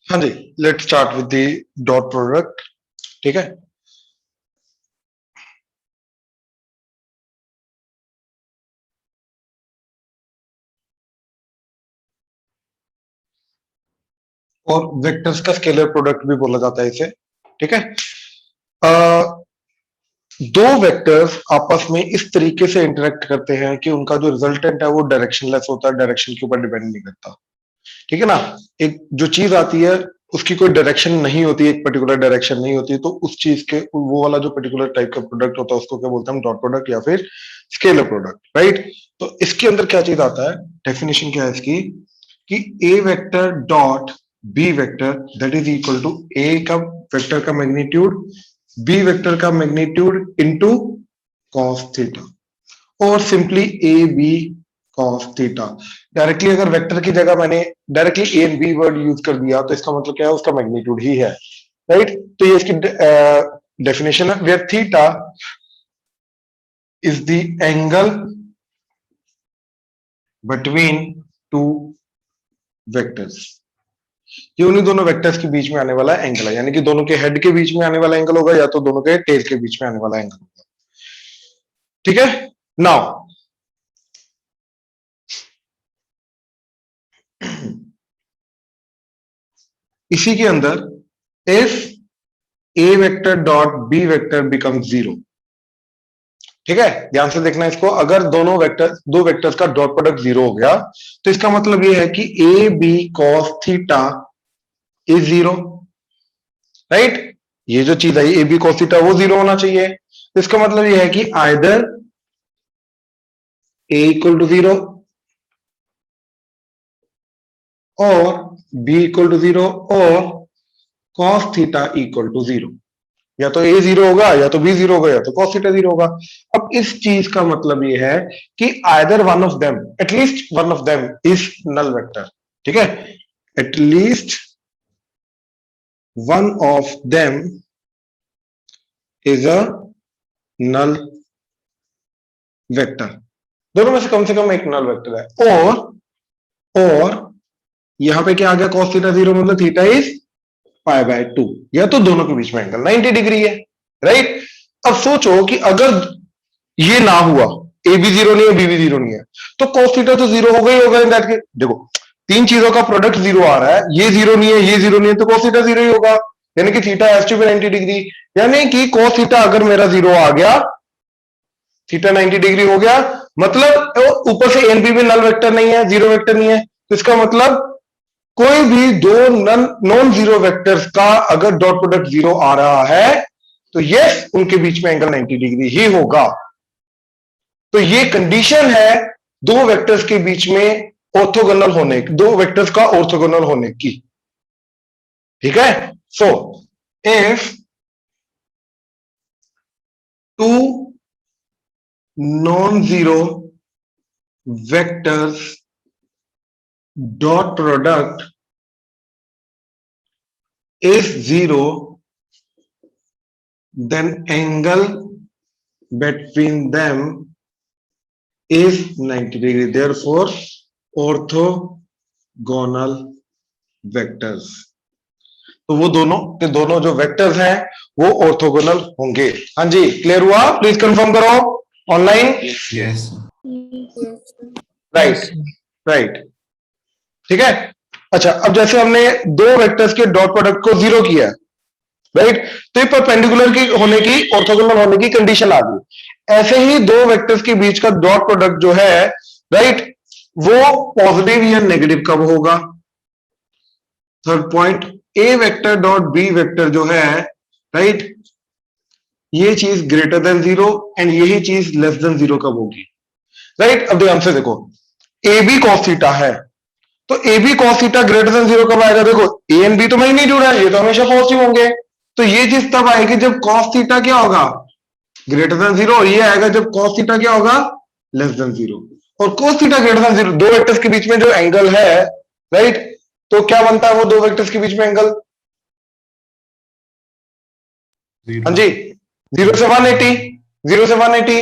हाँ जी, let start with the dot product. ठीक है, और वेक्टर्स का स्केलर प्रोडक्ट भी बोला जाता है इसे। ठीक है, अ, दो वेक्टर्स आपस में इस तरीके से इंटरेक्ट करते हैं कि उनका जो रिजल्टेंट है वो डायरेक्शनलेस होता है, डायरेक्शन के ऊपर डिपेंड नहीं करता। ठीक है ना। एक जो चीज आती है उसकी कोई डायरेक्शन नहीं होती, एक पर्टिकुलर डायरेक्शन नहीं होती, तो उस चीज के वो वाला जो पर्टिकुलर टाइप का प्रोडक्ट होता है उसको क्या बोलते हैं हम, डॉट प्रोडक्ट या फिर स्केलर प्रोडक्ट। राइट। तो इसके अंदर क्या चीज आता है, डेफिनेशन क्या है इसकी, कि A vector dot B vector that is equal to A का वेक्टर का मैग्नीट्यूड बी वेक्टर का मैग्नीट्यूड इनटू कॉस थीटा, और simply A B cos theta. Directly अगर वेक्टर की जगह मैंने directly A and B word use कर दिया तो इसका मतलब क्या है, उसका मैग्नीट्यूड ही है। राइट। तो ये इसकी डेफिनेशन है, where theta is the angle between two vectors. ये उन्हीं दोनों वेक्टर्स के बीच में आने वाला एंगल है, यानी कि दोनों के हेड के बीच में आने वाला एंगल होगा या तो दोनों के टेल के बीच में आने वाला एंगल होगा। ठीक है। नाउ इसी के अंदर if A vector dot B vector become zero. ठीक है, ध्यान से देखना इसको, अगर दोनों वेक्टर दो वेक्टर्स का डॉट प्रोडक्ट जीरो हो गया तो इसका मतलब यह है कि A B cos theta is zero. Right. ये जो चीज आई ए बी कॉस थीटा वो जीरो होना चाहिए, तो इसका मतलब यह है कि either A equal to zero और बी इक्वल टू जीरो और cos theta equal to zero. या तो ए जीरो होगा या तो बी जीरो होगा या तो कॉस थीटा जीरो होगा। अब इस चीज का मतलब ये है कि either one of them, at least one of them is null vector. ठीक है, at least one of them is a null vector. दोनों में से कम एक नल वेक्टर है। और यहां पे क्या आ गया, कॉस थीटा जीरो मतलब theta is pi by two, या तो दोनों के बीच में एंगल 90 डिग्री है। राइट। अब सोचो कि अगर ये ना हुआ, ए भी जीरो नहीं है बी भी जीरो नहीं है, तो cos थीटा तो जीरो होगा ही होगा इन दैट केस। देखो, तीन चीजों का प्रोडक्ट जीरो आ रहा है, ये जीरो नहीं है ये जीरो नहीं है, तो cos थीटा जीरो ही होगा, यानी कि theta has to be 90 degree. यानी कि cos थीटा अगर मेरा जीरो आ गया, थीटा 90 डिग्री हो गया, मतलब ऊपर से एन बी में नल वेक्टर नहीं है, जीरो वेक्टर नहीं है, तो इसका मतलब कोई भी दो नॉन जीरो वेक्टर्स का अगर डॉट प्रोडक्ट जीरो आ रहा है तो यस उनके बीच में एंगल 90 डिग्री ही होगा। तो ये कंडीशन है दो वेक्टर्स के बीच में ऑर्थोगोनल होने, दो वेक्टर्स का ऑर्थोगोनल होने की। ठीक है। So if two non zero vectors dot product is zero, then angle between them is 90 degree, therefore orthogonal vectors। तो वो दोनों के दोनों जो वेक्टर्स हैं वो ऑर्थोगोनल होंगे। हाँ जी, क्लियर हुआ? प्लीज कंफर्म करो ऑनलाइन। Yes right. राइट। ठीक है। अच्छा, अब जैसे हमने दो वेक्टर्स के डॉट प्रोडक्ट को जीरो किया, राइट, तो ये परपेंडिकुलर की होने की, ऑर्थोगोनल होने की कंडीशन आ गई। ऐसे ही दो वेक्टर्स के बीच का डॉट प्रोडक्ट जो है, राइट, वो पॉजिटिव या नेगेटिव कब होगा। थर्ड पॉइंट, ए वेक्टर डॉट बी वेक्टर जो है, राइट, ये चीज ग्रेटर देन जीरो एंड यही चीज लेस देन जीरो कब होगी। राइट। अब ध्यान से देखो, ए बी कॉस थीटा है, तो A B cos theta greater than zero कब आएगा। देखो, ए एंड बी तो मैं नहीं जुड़ा है, ये तो हमेशा पॉजिटिव होंगे, तो ये चीज तब आएगी जब कॉस थीटा क्या होगा, ग्रेटर देन जीरो, और ये आएगा जब कॉस थीटा क्या होगा, लेस देन जीरो। और cos theta greater than zero, दो वेक्टर्स के बीच में जो एंगल है, राइट, तो क्या बनता है वो दो वेक्टर्स के बीच में एंगल। हाँ जी, 0 से 180, 0 से 180,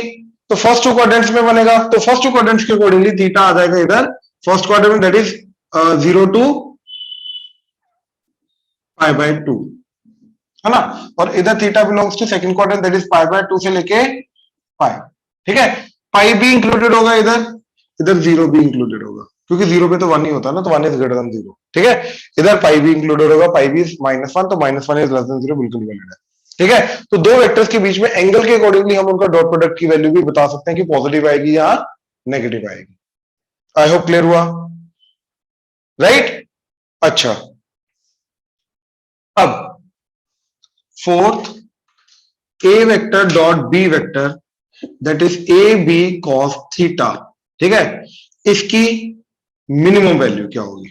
तो फर्स्ट टू क्वाड्रेंट्स में बनेगा, तो फर्स्ट टू क्वाड्रेंट्स के अकॉर्डिंगली थीटा आ जाएगा इधर first quadrant, that is 0 to π/2, है ना, और इधर theta belongs to second quadrant, that is π/2 से लेके पाई, ठीक है। पाई भी इंक्लूडेड होगा इधर, इधर जीरो भी इंक्लूडेड होगा, क्योंकि जीरो पे तो वन ही होता है ना, तो one is greater than zero, ठीक है। इधर पाई भी इंक्लूडेड होगा, पाई भी -1, तो -1 इज लेस देन जीरो, बिल्कुल वैलिड है, ठीक है। तो दो वेक्टर्स के बीच में एंगल के अकॉर्डिंगली हम उनका डॉट प्रोडक्ट की वैल्यू भी बता सकते हैं कि पॉजिटिव आएगी या नेगेटिव आएगी। आई होप क्लियर हुआ, राइट। अच्छा, अब fourth, A vector dot B vector, that is A B cos theta, ठीक है, इसकी मिनिमम वैल्यू क्या होगी,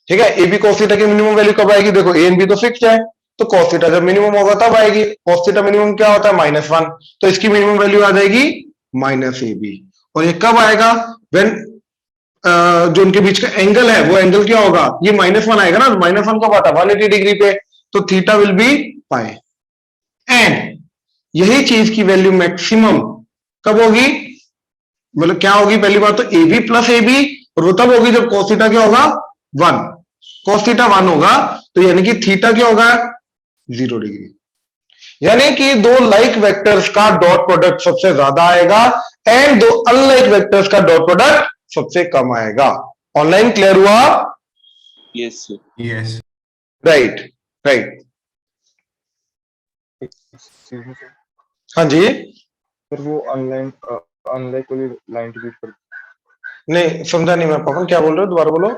ठीक है। ए बी कॉस थीटा की मिनिमम वैल्यू कब आएगी, देखो ए एंड बी तो फिक्स्ड है, तो कॉस थीटा जब मिनिमम होगा तब आएगी। कॉस थीटा मिनिमम क्या होता है, -1, तो इसकी मिनिमम वैल्यू आ जाएगी -ab, और ये कब आएगा, व्हेन जो उनके बीच का एंगल है वो एंगल क्या होगा, ये -1 आएगा ना, -1 कब आता है, 180 डिग्री पे, तो theta will be pi. And यही चीज की वैल्यू मैक्सिमम कब होगी, मतलब क्या होगी, पहली बात तो A B plus A B, और वो तब होगी जब cos थीटा क्या होगा 1, cos थीटा 1 होगा, तो यानी कि थीटा क्या होगा 0 डिग्री, यानी कि दो लाइक वेक्टर्स का डॉट प्रोडक्ट सबसे ज्यादा आएगा एंड दो अनलाइक वेक्टर्स का डॉट प्रोडक्ट सबसे कम आएगा। ऑनलाइन क्लियर हुआ? Yes sir, yes. Right, right, हाँ जी। फिर वो अनलाइक वाली लाइन डिलीट कर, नहीं समझा नहीं मैं पवन, क्या बोल रहे हो, दोबारा बोलो।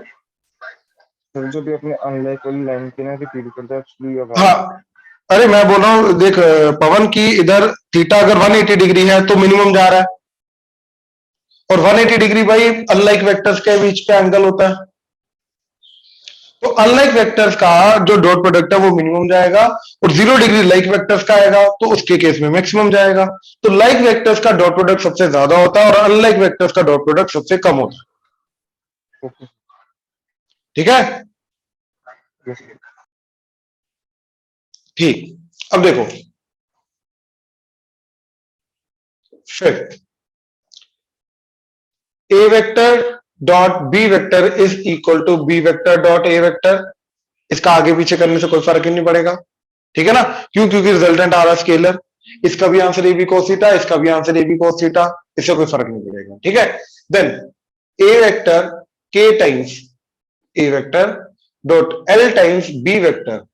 फिर जो भी अपने अनलाइक वाली लाइन के ना रिपीट करता है एक्चुअली। हाँ, अरे मैं बोल रहा हूँ, देख पवन की इधर थीटा अगर 180 डिग्री है तो मिनिमम जा रहा है, और 180 डिग्री भाई अनलाइक वेक्टर्स के बीच का एंगल होता है, तो अनलाइक वेक्टर्स का जो डॉट प्रोडक्ट है वो मिनिमम जाएगा, और 0 डिग्री लाइक वेक्टर्स का आएगा तो उसके केस में मैक्सिमम जाएगा। तो लाइक वेक्टर्स का डॉट प्रोडक्ट सबसे ज्यादा होता है और अनलाइक वेक्टर्स का डॉट प्रोडक्ट सबसे कम होता है, ठीक है। ठीक, अब देखो fifth, A vector dot B vector is equal to B vector dot A vector, इसका आगे पीछे करने से कोई फर्क ही नहीं पड़ेगा, ठीक है ना, क्यों, क्योंकि रिजल्टेंट आ रहा है स्केलर, इसका भी answer A B cos theta, इसका भी answer A B cos theta, इससे कोई फर्क नहीं पड़ेगा, ठीक है। Then A vector K times A vector dot L times B vector,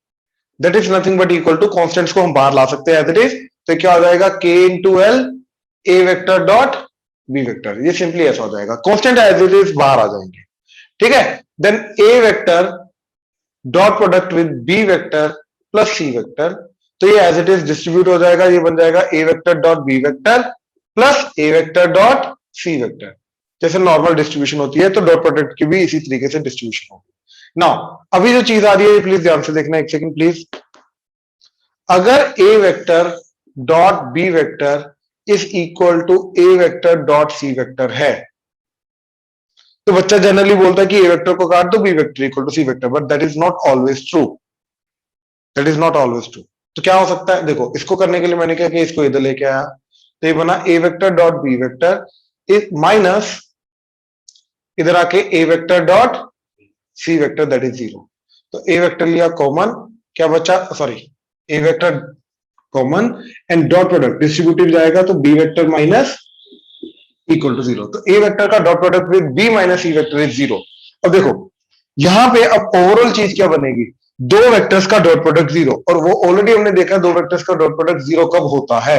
that is nothing but equal to, constants को हम बाहर ला सकते हैं एज इट इज, तो क्या हो जाएगा K into L A vector dot B vector, ये सिंपली ऐसा हो जाएगा, कांस्टेंट एज इट इज बाहर आ जाएंगे, ठीक है। Then A vector dot product with B vector plus C vector, तो ये एज इट इज डिस्ट्रीब्यूट हो जाएगा, ये बन जाएगा A vector dot B vector plus A vector dot C vector, जैसे नॉर्मल डिस्ट्रीब्यूशन होती है, तो डॉट प्रोडक्ट की भी इसी तरीके से डिस्ट्रीब्यूशन होगी। नाउ अभी जो चीज आ रही है प्लीज ध्यान से देखना, एक सेकंड प्लीज। अगर A vector dot B vector is equal to A vector dot C vector है, तो बच्चा जनरली बोलता है कि ए वेक्टर को काट दो, B vector equal to C vector, but that is not always true, that is not always true. तो क्या हो सकता है, देखो इसको करने के लिए मैंने क्या किया, इसको इधर लेके आया, तो ये बना A vector dot B vector minus इधर आके A vector dot C vector, that is 0, तो ए वेक्टर लिया कॉमन, क्या बचा, sorry A vector common and dot product distributive जाएगा, तो B vector minus equal to 0, तो ए वेक्टर का dot product with B minus C vector is 0। अब देखो यहां पे अब ओवरऑल चीज क्या बनेगी, दो वेक्टर्स का डॉट प्रोडक्ट 0, और वो ऑलरेडी हमने देखा दो वेक्टर्स का डॉट प्रोडक्ट 0 कब होता है,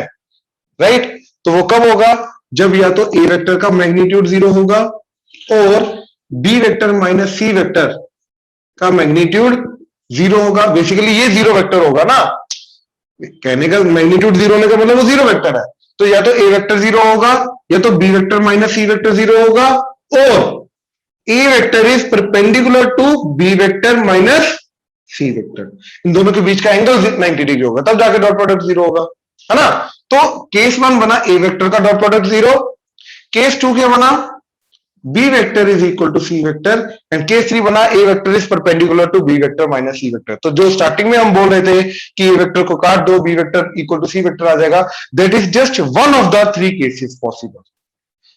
राइट। तो वो कब होगा, जब या तो ए वेक्टर का मैग्नीट्यूड 0 होगा और B vector minus C vector का मैग्नीट्यूड 0 होगा, बेसिकली ये 0 वेक्टर होगा ना, कहने का मैग्नीट्यूड 0 होने का मतलब वो 0 वेक्टर है, तो या तो ए वेक्टर 0 होगा या तो B vector minus C vector 0 होगा, और A vector is perpendicular to B vector minus C vector, इन दोनों के बीच का एंगल 90 डिग्री होगा, तब जाके डॉट प्रोडक्ट 0 होगा, है ना। तो केस 1 बना ए वेक्टर का डॉट प्रोडक्ट 0, केस 2 क्या बना B vector is equal to C vector, and case 3 बना A vector is perpendicular to B vector minus C vector. तो जो स्टार्टिंग में हम बोल रहे थे कि ए वेक्टर को काट दो, B vector equal to C vector आ जाएगा, that is just one of the 3 cases possible,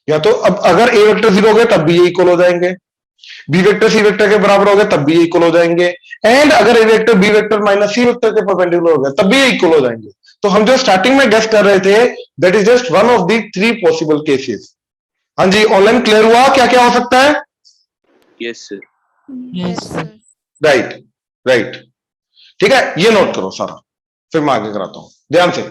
या तो अब अगर ए वेक्टर 0 हो गया तब भी ये इक्वल हो जाएंगे, बी वेक्टर सी वेक्टर के बराबर हो गया तब भी इक्वल हो जाएंगे, एंड अगर A vector B vector minus C vector के परपेंडिकुलर हो गया तब भी इक्वल हो जाएंगे। तो हम जो स्टार्टिंग में गेस कर रहे थे that is just one of the 3 possible cases. हाँ जी, ऑनलाइन क्लियर हुआ क्या क्या हो सकता है? Yes, sir. Yes, sir. Right, right, ठीक है, ये नोट करो सारा, फिर मैं आगे कराता हूं ध्यान से।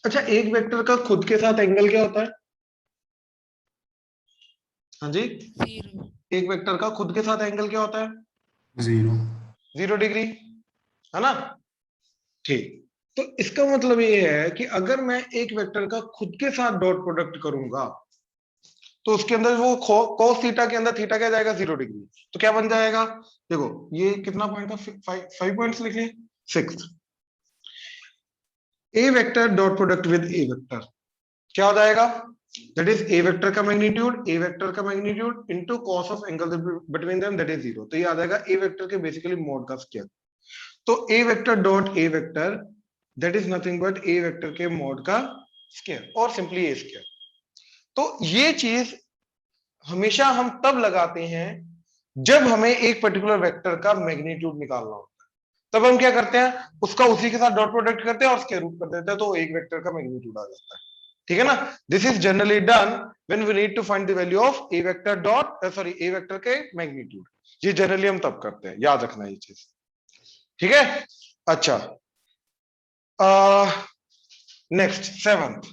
अच्छा, एक वेक्टर का खुद के साथ एंगल क्या होता है? हाँ जी, 0. एक वेक्टर का खुद के साथ एंगल क्या होता है? 0 0 डिग्री, है ना? ठीक, तो इसका मतलब ये है कि अगर मैं एक वेक्टर का खुद के साथ डॉट प्रोडक्ट करूंगा तो उसके अंदर वो cos थीटा के अंदर थीटा क्या जाएगा? 0 डिग्री। तो क्या बन जाएगा? देखो ये कितना पॉइंट था? 5 पॉइंट्स लिख लिए। 6 A vector dot product with A vector क्या हो जाएगा? दैट इज ए वेक्टर का magnitude into cos of angle between them that is 0। तो ये आ जाएगा ए वेक्टर के बेसिकली मॉड का स्क्वायर। तो A vector dot A vector that is nothing but A vector के मॉड का स्क्वायर और सिंपली ए स्क्वायर। तो ये चीज हमेशा हम तब लगाते हैं जब हमें एक पर्टिकुलर वेक्टर का मैग्नीट्यूड निकालना होता है, तब हम क्या करते हैं? उसका उसी के साथ डॉट प्रोडक्ट करते हैं और स्क्वायर रूट कर देते हैं, तो एक वेक्टर का मैग्नीट्यूड आ जाता है। ठीक है ना? This is generally done when we need to find the value of A vector dot A vector के मैग्नीट्यूड। ये जनरली हम तब करते हैं, याद रखना ये चीज, ठीक है? अच्छा, next 7th,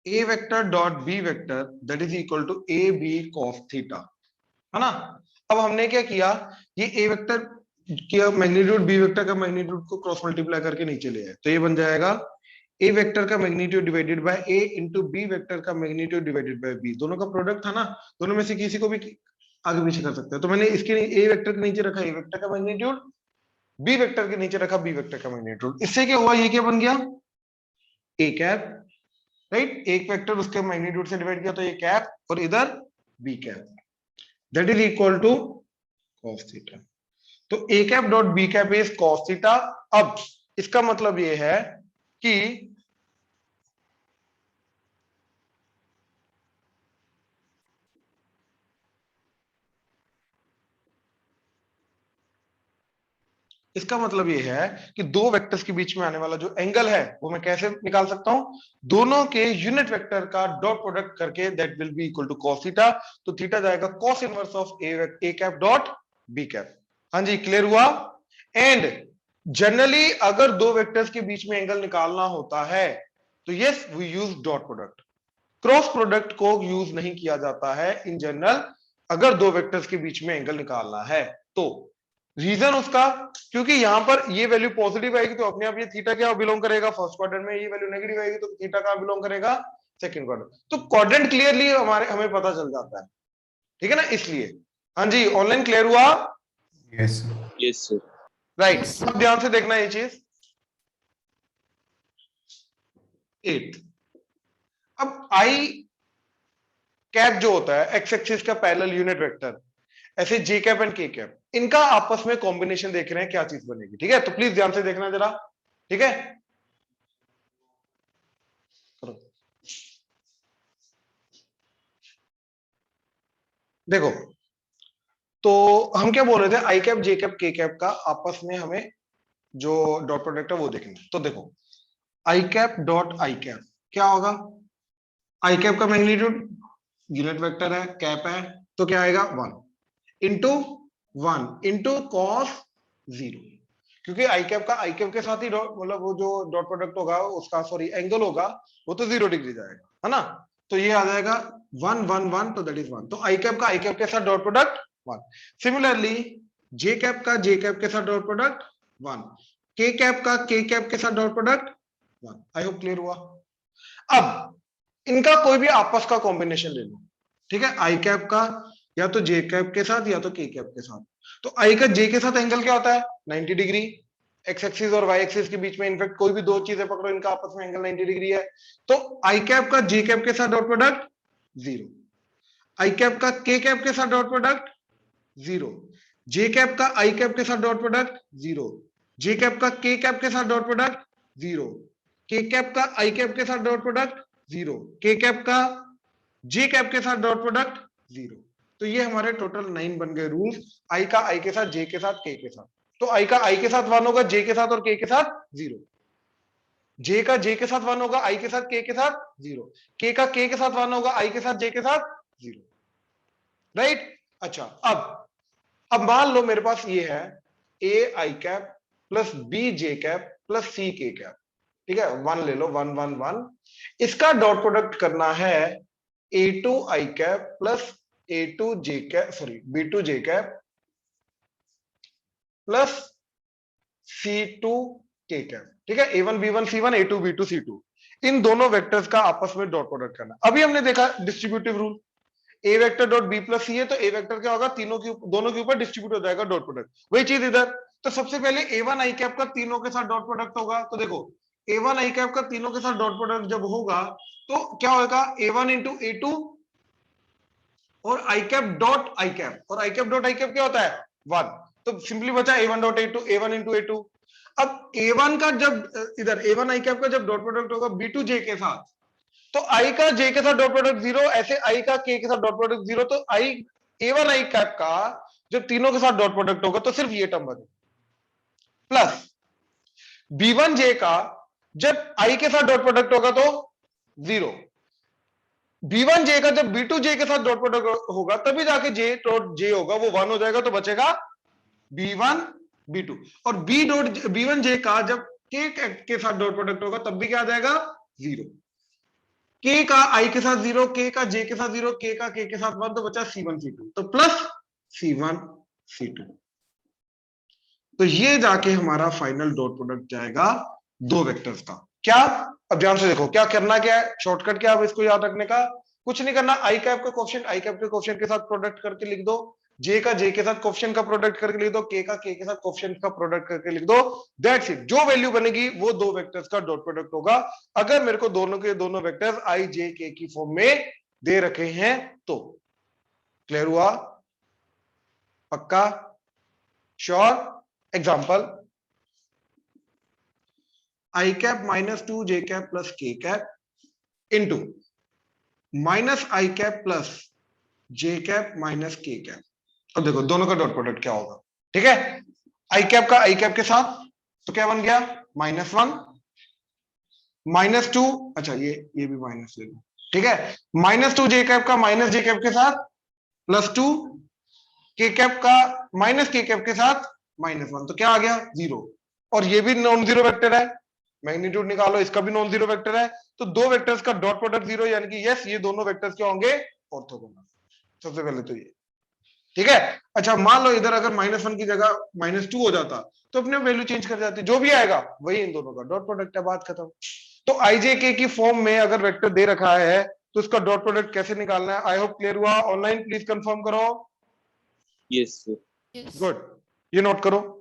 A vector dot B vector that is equal to A B cos theta, है ना? अब हमने क्या किया, ये ए वेक्टर किया मैग्नीट्यूड बी वेक्टर का मैग्नीट्यूड को क्रॉस मल्टीप्लाई करके नीचे ले आए, तो ये बन जाएगा ए वेक्टर का magnitude divided by A into B vector का मैग्नीट्यूड डिवाइडेड बाय बी। दोनों का प्रोडक्ट था ना, दोनों में से किसी को भी आगे पीछे कर सकते हैं। तो मैंने इसके ए वेक्टर के नीचे रखा ए वेक्टर का मैग्नीट्यूड, बी वेक्टर के नीचे रखा बी वेक्टर का मैग्नीट्यूड। इससे क्या हुआ, ये क्या बन गया? A cap, right? एक वेक्टर उसके मैग्नीट्यूड से डिवाइड किया तो ये कैप, और इधर B cap that is equal to cos theta. तो A cap dot B cap is cos theta. अब इसका मतलब ये है कि इसका मतलब ये है कि दो वेक्टर्स के बीच में आने वाला जो एंगल है वो मैं कैसे निकाल सकता हूं? दोनों के यूनिट वेक्टर का डॉट प्रोडक्ट करके that will be equal to cos theta. तो थीटा जाएगा cos inverse of A cap dot B cap. हाँ जी, क्लियर हुआ? एंड जनरली अगर दो वेक्टर्स के बीच में एंगल निकालना होता है तो yes we use dot product, cross product को यूज नहीं किया जाता है इन जनरल अगर दो वेक्टर्स के बीच में एंगल निकालना है। तो रीजन उसका, क्योंकि यहां पर ये वैल्यू पॉजिटिव आएगी तो अपने आप ये थीटा क्या बिलोंग करेगा? फर्स्ट क्वाड्रेंट में। ये वैल्यू नेगेटिव आएगी तो थीटा कहां बिलोंग करेगा? Second quadrant. तो क्वाड्रेंट क्लियरली हमें पता चल जाता है, ठीक है ना? इसलिए हाँ जी, ऑनलाइन क्लियर हुआ? Yes Yes, sir. Right, Yes, sir. अब ध्यान से देखना ये चीज। 8, अब आई कैप जो होता है एक्स एक्सिस का पैरेलल यूनिट वेक्टर, ऐसे जे कैप एंड के कैप, इनका आपस में कॉम्बिनेशन देख रहे हैं क्या चीज बनेगी, ठीक है? तो प्लीज ध्यान से देखना जरा, ठीक है? देखो, तो हम क्या बोल रहे थे, आई कैप जे कैप के कैप का आपस में हमें जो डॉट प्रोडक्ट है वो देखना है। तो देखो, आई कैप डॉट आई कैप क्या होगा? आई कैप का मैग्नीट्यूड यूनिट वेक्टर है, कैप है, तो क्या आएगा? 1 इंटू कॉस 0, क्योंकि आई कैप के साथ ही मतलब वो जो डॉट प्रोडक्ट होगा उसका एंगल होगा वो तो 0 डिग्री जाएगा, है ना? तो ये आ जाएगा 1 1 1, तो दैट इज 1। तो आई कैप के साथ डॉट प्रोडक्ट 1। सिमिलरली जे कैप के साथ डॉट प्रोडक्ट 1, के कैप के साथ डॉट प्रोडक्ट 1। आई होप क्लियर हुआ? अब इनका कोई भी आपस का कॉम्बिनेशन ले लो, ठीक है? आई कैप का या तो जे कैप के साथ या तो के कैप के साथ। तो आई का जे के साथ एंगल क्या होता है? 90 डिग्री। एक्स एक्सिस और वाई एक्सिस के बीच में इनफैक्ट कोई भी दो चीजें पकड़ो, इनका आपस में एंगल 90 डिग्री है। तो आई कैप का जे कैप के साथ डॉट प्रोडक्ट 0, आई कैप का के कैप के साथ डॉट प्रोडक्ट 0, जे कैप का आई कैप के साथ डॉट प्रोडक्ट 0, जे कैप का के कैप के साथ डॉट प्रोडक्ट 0, के कैप का आई कैप के साथ डॉट प्रोडक्ट 0, के कैप का जे कैप के साथ डॉट प्रोडक्ट 0। तो ये हमारे टोटल 9 बन गए रूल्स, आई का आई के साथ, जे के साथ, के के साथ। तो आई का आई के साथ 1 होगा, जे के साथ और के के साथ 0, जे का जे के साथ 1 होगा, आई के साथ, के के साथ 0, के का के के साथ 1 होगा, आई के साथ, जे के साथ 0। राइट। अच्छा, अब मान लो मेरे पास ये है A I cap plus B J cap plus C K cap, ठीक है, 1 ले लो, 1 1 1। इसका डॉट प्रोडक्ट करना है A two I cap plus A two J cap, sorry B two J cap plus C two K cap, ठीक है, A one B one C one, A two B two C two, इन दोनों vectors का आपस में dot product करना। अभी हमने देखा डिस्ट्रीब्यूटिव रूल, ए वेक्टर डॉट बी प्लस सी है तो ए वेक्टर क्या होगा, दोनों के ऊपर डिस्ट्रीब्यूट हो जाएगा डॉट प्रोडक्ट। वही चीज इधर, तो सबसे पहले ए वन आई कैप का तीनों के साथ डॉट प्रोडक्ट होगा। तो देखो ए वन आई कैप का तीनों के साथ डॉट प्रोडक्ट जब होगा तो क्या होगा, A one into A two और I cap dot I cap, और I cap dot I cap क्या होता है 1, तो सिंपली बचा A one dot A two, A one into A two. अब ए वन का जब इधर ए वन आई कैप का जब डॉट प्रोडक्ट होगा बी टू जे के साथ, तो आई का जे के साथ डॉट प्रोडक्ट 0, ऐसे आई का के के साथ डॉट प्रोडक्ट 0, तो आई ए वन आई कैप का जब तीनों के साथ डॉट प्रोडक्ट होगा तो सिर्फ ये टर्म बने, प्लस बी वन जे का जब आई के साथ डॉट प्रोडक्ट होगा तो 0, बी वन जे का जब बी टू जे के साथ डॉट प्रोडक्ट होगा तभी जाके जे डॉट जे होगा वो 1 हो जाएगा, तो बचेगा बी वन बी टू। और बी वन जे का जब के साथ डॉट प्रोडक्ट होगा तब भी क्या आ जाएगा 0, के का आई के साथ 0, के का जे के साथ 0, के का के के साथ 1, तो बचा C1 C2, तो प्लस C1 C2। तो ये जाके हमारा फाइनल डॉट प्रोडक्ट जाएगा दो वेक्टर्स का। क्या, अब ध्यान से देखो क्या करना, क्या है शॉर्टकट, क्या अब इसको याद रखने का कुछ नहीं करना। आई कैप का कोएफिशिएंट आई कैप के कोएफिशिएंट के साथ प्रोडक्ट करके लिख दो, जे का जे के साथ कोएफिशिएंट का प्रोडक्ट करके लिख दो, के का के साथ कोएफिशिएंट का प्रोडक्ट करके लिख दो। दैट्स इट, जो वैल्यू बनेगी वो दो वेक्टर्स का डॉट प्रोडक्ट होगा, अगर मेरे को दोनों के दोनों वेक्टर्स आई जे के की फॉर्म में दे रखे हैं तो। क्लियर हुआ, पक्का, श्योर। एग्जांपल, आई कैप माइनस 2 जे कैप प्लस के कैप इंटू माइनस आई कैप प्लस जे कैप माइनस के कैप। अब देखो दोनों का डॉट प्रोडक्ट क्या होगा, ठीक है, आई कैप का आई कैप के साथ तो क्या बन गया -1 -2, अच्छा ये भी माइनस ले लो, ठीक है, -2 जे कैप का माइनस जे कैप के साथ +2 के कैप का माइनस के कैप के साथ -1, तो क्या आ गया 0। और ये भी नॉन जीरो वेक्टर है, मैग्नीट्यूड निकालो, इसका भी नॉन जीरो वेक्टर है, तो दो वेक्टर्स का डॉट प्रोडक्ट 0, यानी कि यस ये दोनों वेक्टर्स क्या होंगे, ऑर्थोगोनल। सबसे पहले तो ये, ठीक है। अच्छा मान लो इधर अगर -1 की जगह -2 हो जाता तो अपने वैल्यू चेंज कर जाती, जो भी आएगा वही इन दोनों का डॉट प्रोडक्ट है, बात खत्म। तो आईजेके की फॉर्म में अगर वेक्टर दे रखा है तो उसका डॉट प्रोडक्ट कैसे निकालना है, आई होप क्लियर हुआ। ऑनलाइन प्लीज कंफर्म करो। Yes sir. गुड, ये नोट करो।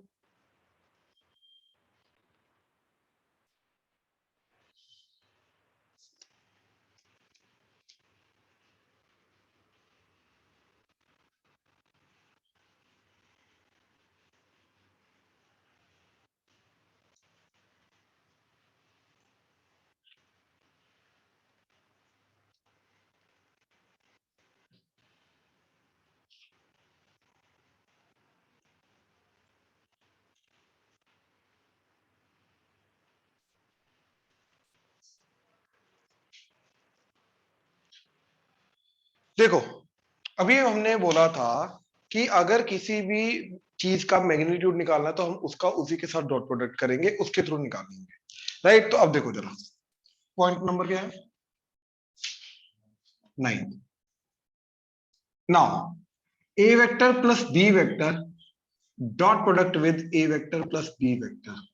देखो अभी हमने बोला था कि अगर किसी भी चीज का मैग्नीट्यूड निकालना है तो हम उसका उसी के साथ डॉट प्रोडक्ट करेंगे, उसके थ्रू निकालेंगे, राइट। तो अब देखो जरा पॉइंट नंबर क्या है 9। Now A vector plus B vector dot product with A vector plus B vector,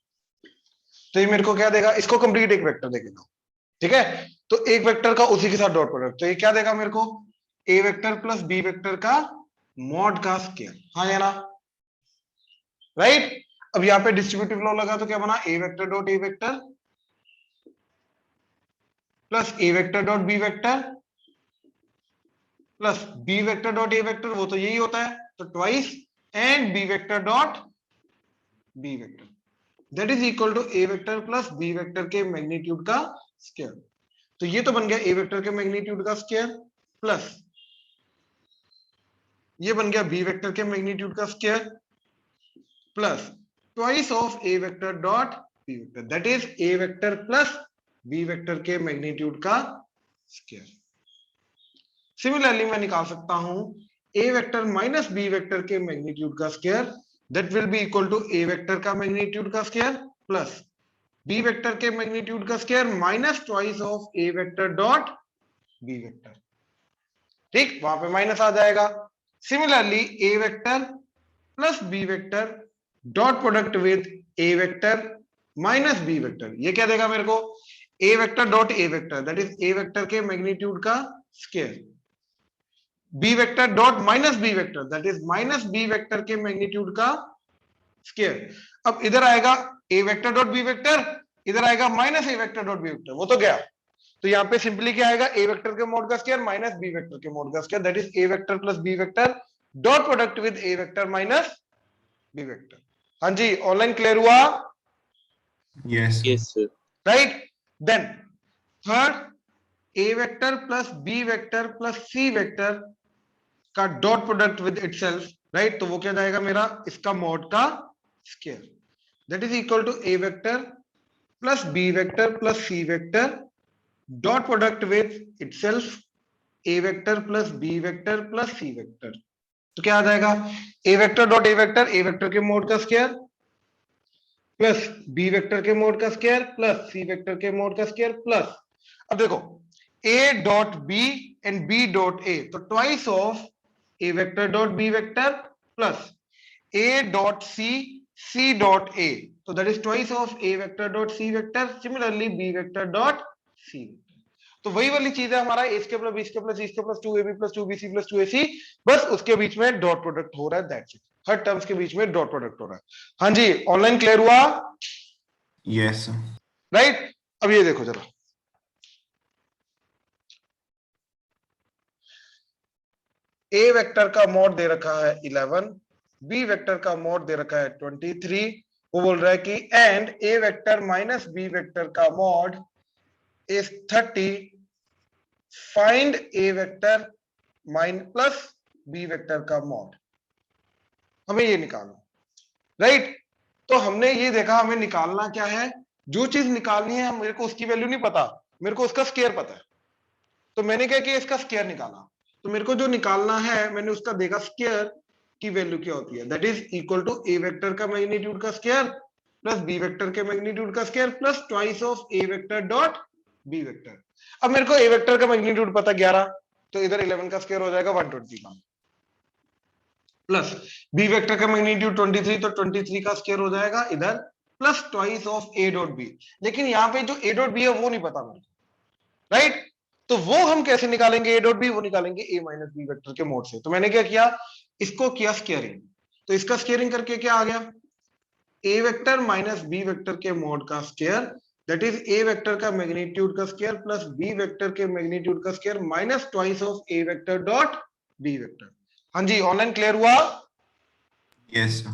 तो ये मेरे को क्या देगा, इसको कंप्लीट एक वेक्टर देगा, ठीक है। तो एक वेक्टर का उसी के साथ डॉट प्रोडक्ट, तो ये क्या देगा मेरे को, ए वेक्टर प्लस बी वेक्टर का मॉड का स्क्वायर, हाँ या ना, राइट। अब यहां पे डिस्ट्रीब्यूटिव लॉ लगा तो क्या बना, A vector dot A vector plus A vector dot B vector plus B vector dot A vector, वो तो यही होता है, तो twice and b vector dot b vector that is equal to a vector plus b vector के magnitude का square. तो ये तो बन गया a वेक्टर के मैग्नीट्यूड का स्क्वायर प्लस ये बन गया b वेक्टर के मैग्नीट्यूड का square plus twice of a vector dot b vector that is a vector plus b vector के मैग्नीट्यूड का स्क्वायर। सिमिलरली मैं निकाल सकता हूं a vector minus b vector के मैग्नीट्यूड का square that will be equal to a vector का magnitude का स्क्वायर प्लस b वेक्टर के मैग्नीट्यूड का square minus twice of a vector dot b vector. ठीक, वहां पे माइनस आ जाएगा। Similarly a vector plus b vector dot product with a vector minus b vector, ये क्या देगा मेरे को a vector dot a vector that is a vector के मैग्नीट्यूड का square b vector dot minus b vector that is minus b vector के magnitude का square. अब इधर आएगा a vector dot b vector, इधर आएगा minus a vector dot b vector, वो तो गया। तो यहाँ पे सिंपली क्या आएगा a वेक्टर के मोड का स्क्वायर माइनस b वेक्टर के मोड का square that is a vector plus b vector dot product with a vector minus b vector. हाँ जी, ऑनलाइन क्लियर हुआ? Yes. Yes, sir. Right. Then third a vector plus b vector plus c vector का dot product with itself, right. तो वो क्या जाएगा मेरा इसका मोड का square that is equal to a vector plus b vector plus c vector dot product with itself a vector plus b vector plus c vector. तो क्या आ जाएगा a vector dot a vector के mod का square plus b vector के mod का square plus c vector के mod का स्क्वायर प्लस अब देखो a dot b and b dot a, तो twice of a vector dot b vector plus a dot c dot a, तो that is twice of a vector dot c vector, similarly b vector dot c vector. तो वही वाली चीज है हमारा a square plus b square plus c square plus 2ab plus 2bc plus 2ac, बस उसके बीच में डॉट प्रोडक्ट हो रहा है, दैट्स इट। हर टर्म्स के बीच में डॉट प्रोडक्ट हो रहा है। हाँ जी, ऑनलाइन क्लियर हुआ? Yes. राइट। अब ये देखो जरा, a वेक्टर का मोड दे रखा है 11, b वेक्टर का मोड दे रखा है 23, वो बोल रहा है कि and a vector minus b vector का mod is 30, find a vector plus b vector का मोड। हमें ये निकालना, राइट। तो हमने ये देखा हमें निकालना क्या है, जो चीज निकालनी है मेरे को उसकी वैल्यू नहीं पता, मेरे को उसका स्क्वायर पता है। तो मैंने क्या किया, इसका स्क्वायर निकाला। तो मेरे को जो निकालना है मैंने उसका देखा स्क्वायर की वैल्यू क्या होती है, that is equal to a vector का मैग्नीट्यूड का स्क्वायर प्लस b वेक्टर के मैग्नीट्यूड का square plus twice of a vector dot b vector. अब मेरे को a वेक्टर का मैग्नीट्यूड पता 11, तो इधर 11 का स्क्वायर हो जाएगा 120 का, प्लस b वेक्टर का मैग्नीट्यूड 23, तो 23 का स्क्वायर हो जाएगा इधर plus twice of a dot b। लेकिन यहाँ पे जो a डॉट b है वो नहीं पता मेरे को, राइट। तो वो हम कैसे निकालेंगे a डॉट b, वो निकालेंगे a माइनस b वेक्टर के मोड से। तो मैंने क्या किया, इसको किया स्क्वायरिंग, तो इसका स्क्वायरिंग करके क्या आ गया, a vector minus b vector के मोड का square that is a vector का मैग्नीट्यूड का स्क्वायर प्लस b वेक्टर के मैग्नीट्यूड का square minus twice of a vector dot b vector. हाँ जी, ऑनलाइन क्लियर हुआ? Yes, sir.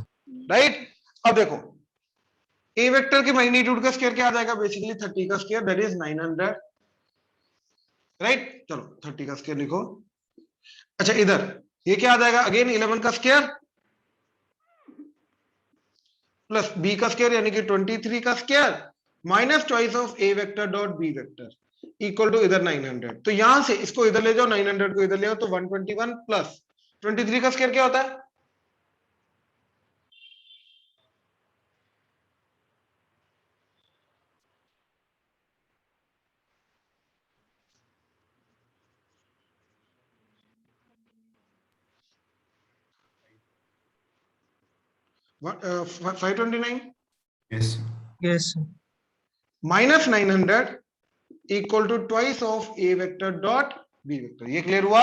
राइट। अब देखो a वेक्टर के मैग्नीट्यूड का स्क्वायर क्या आ जाएगा, बेसिकली 30 का स्क्वायर दैट इज 900, राइट। चलो 30 का स्क्वायर लिखो। अच्छा इधर ये क्या आ जाएगा, अगेन 11 का स्क्वायर प्लस b का स्क्वायर यानी कि 23 का square minus twice of a vector dot b vector equal to इधर 900। तो यहां से इसको इधर ले जाओ, 900 को इधर ले आओ, तो 121 प्लस 23 का स्क्वायर क्या होता है, What, 529 Yes, sir. Yes, sir. Minus 900 equal to twice of a vector dot b vector. ये क्लियर हुआ,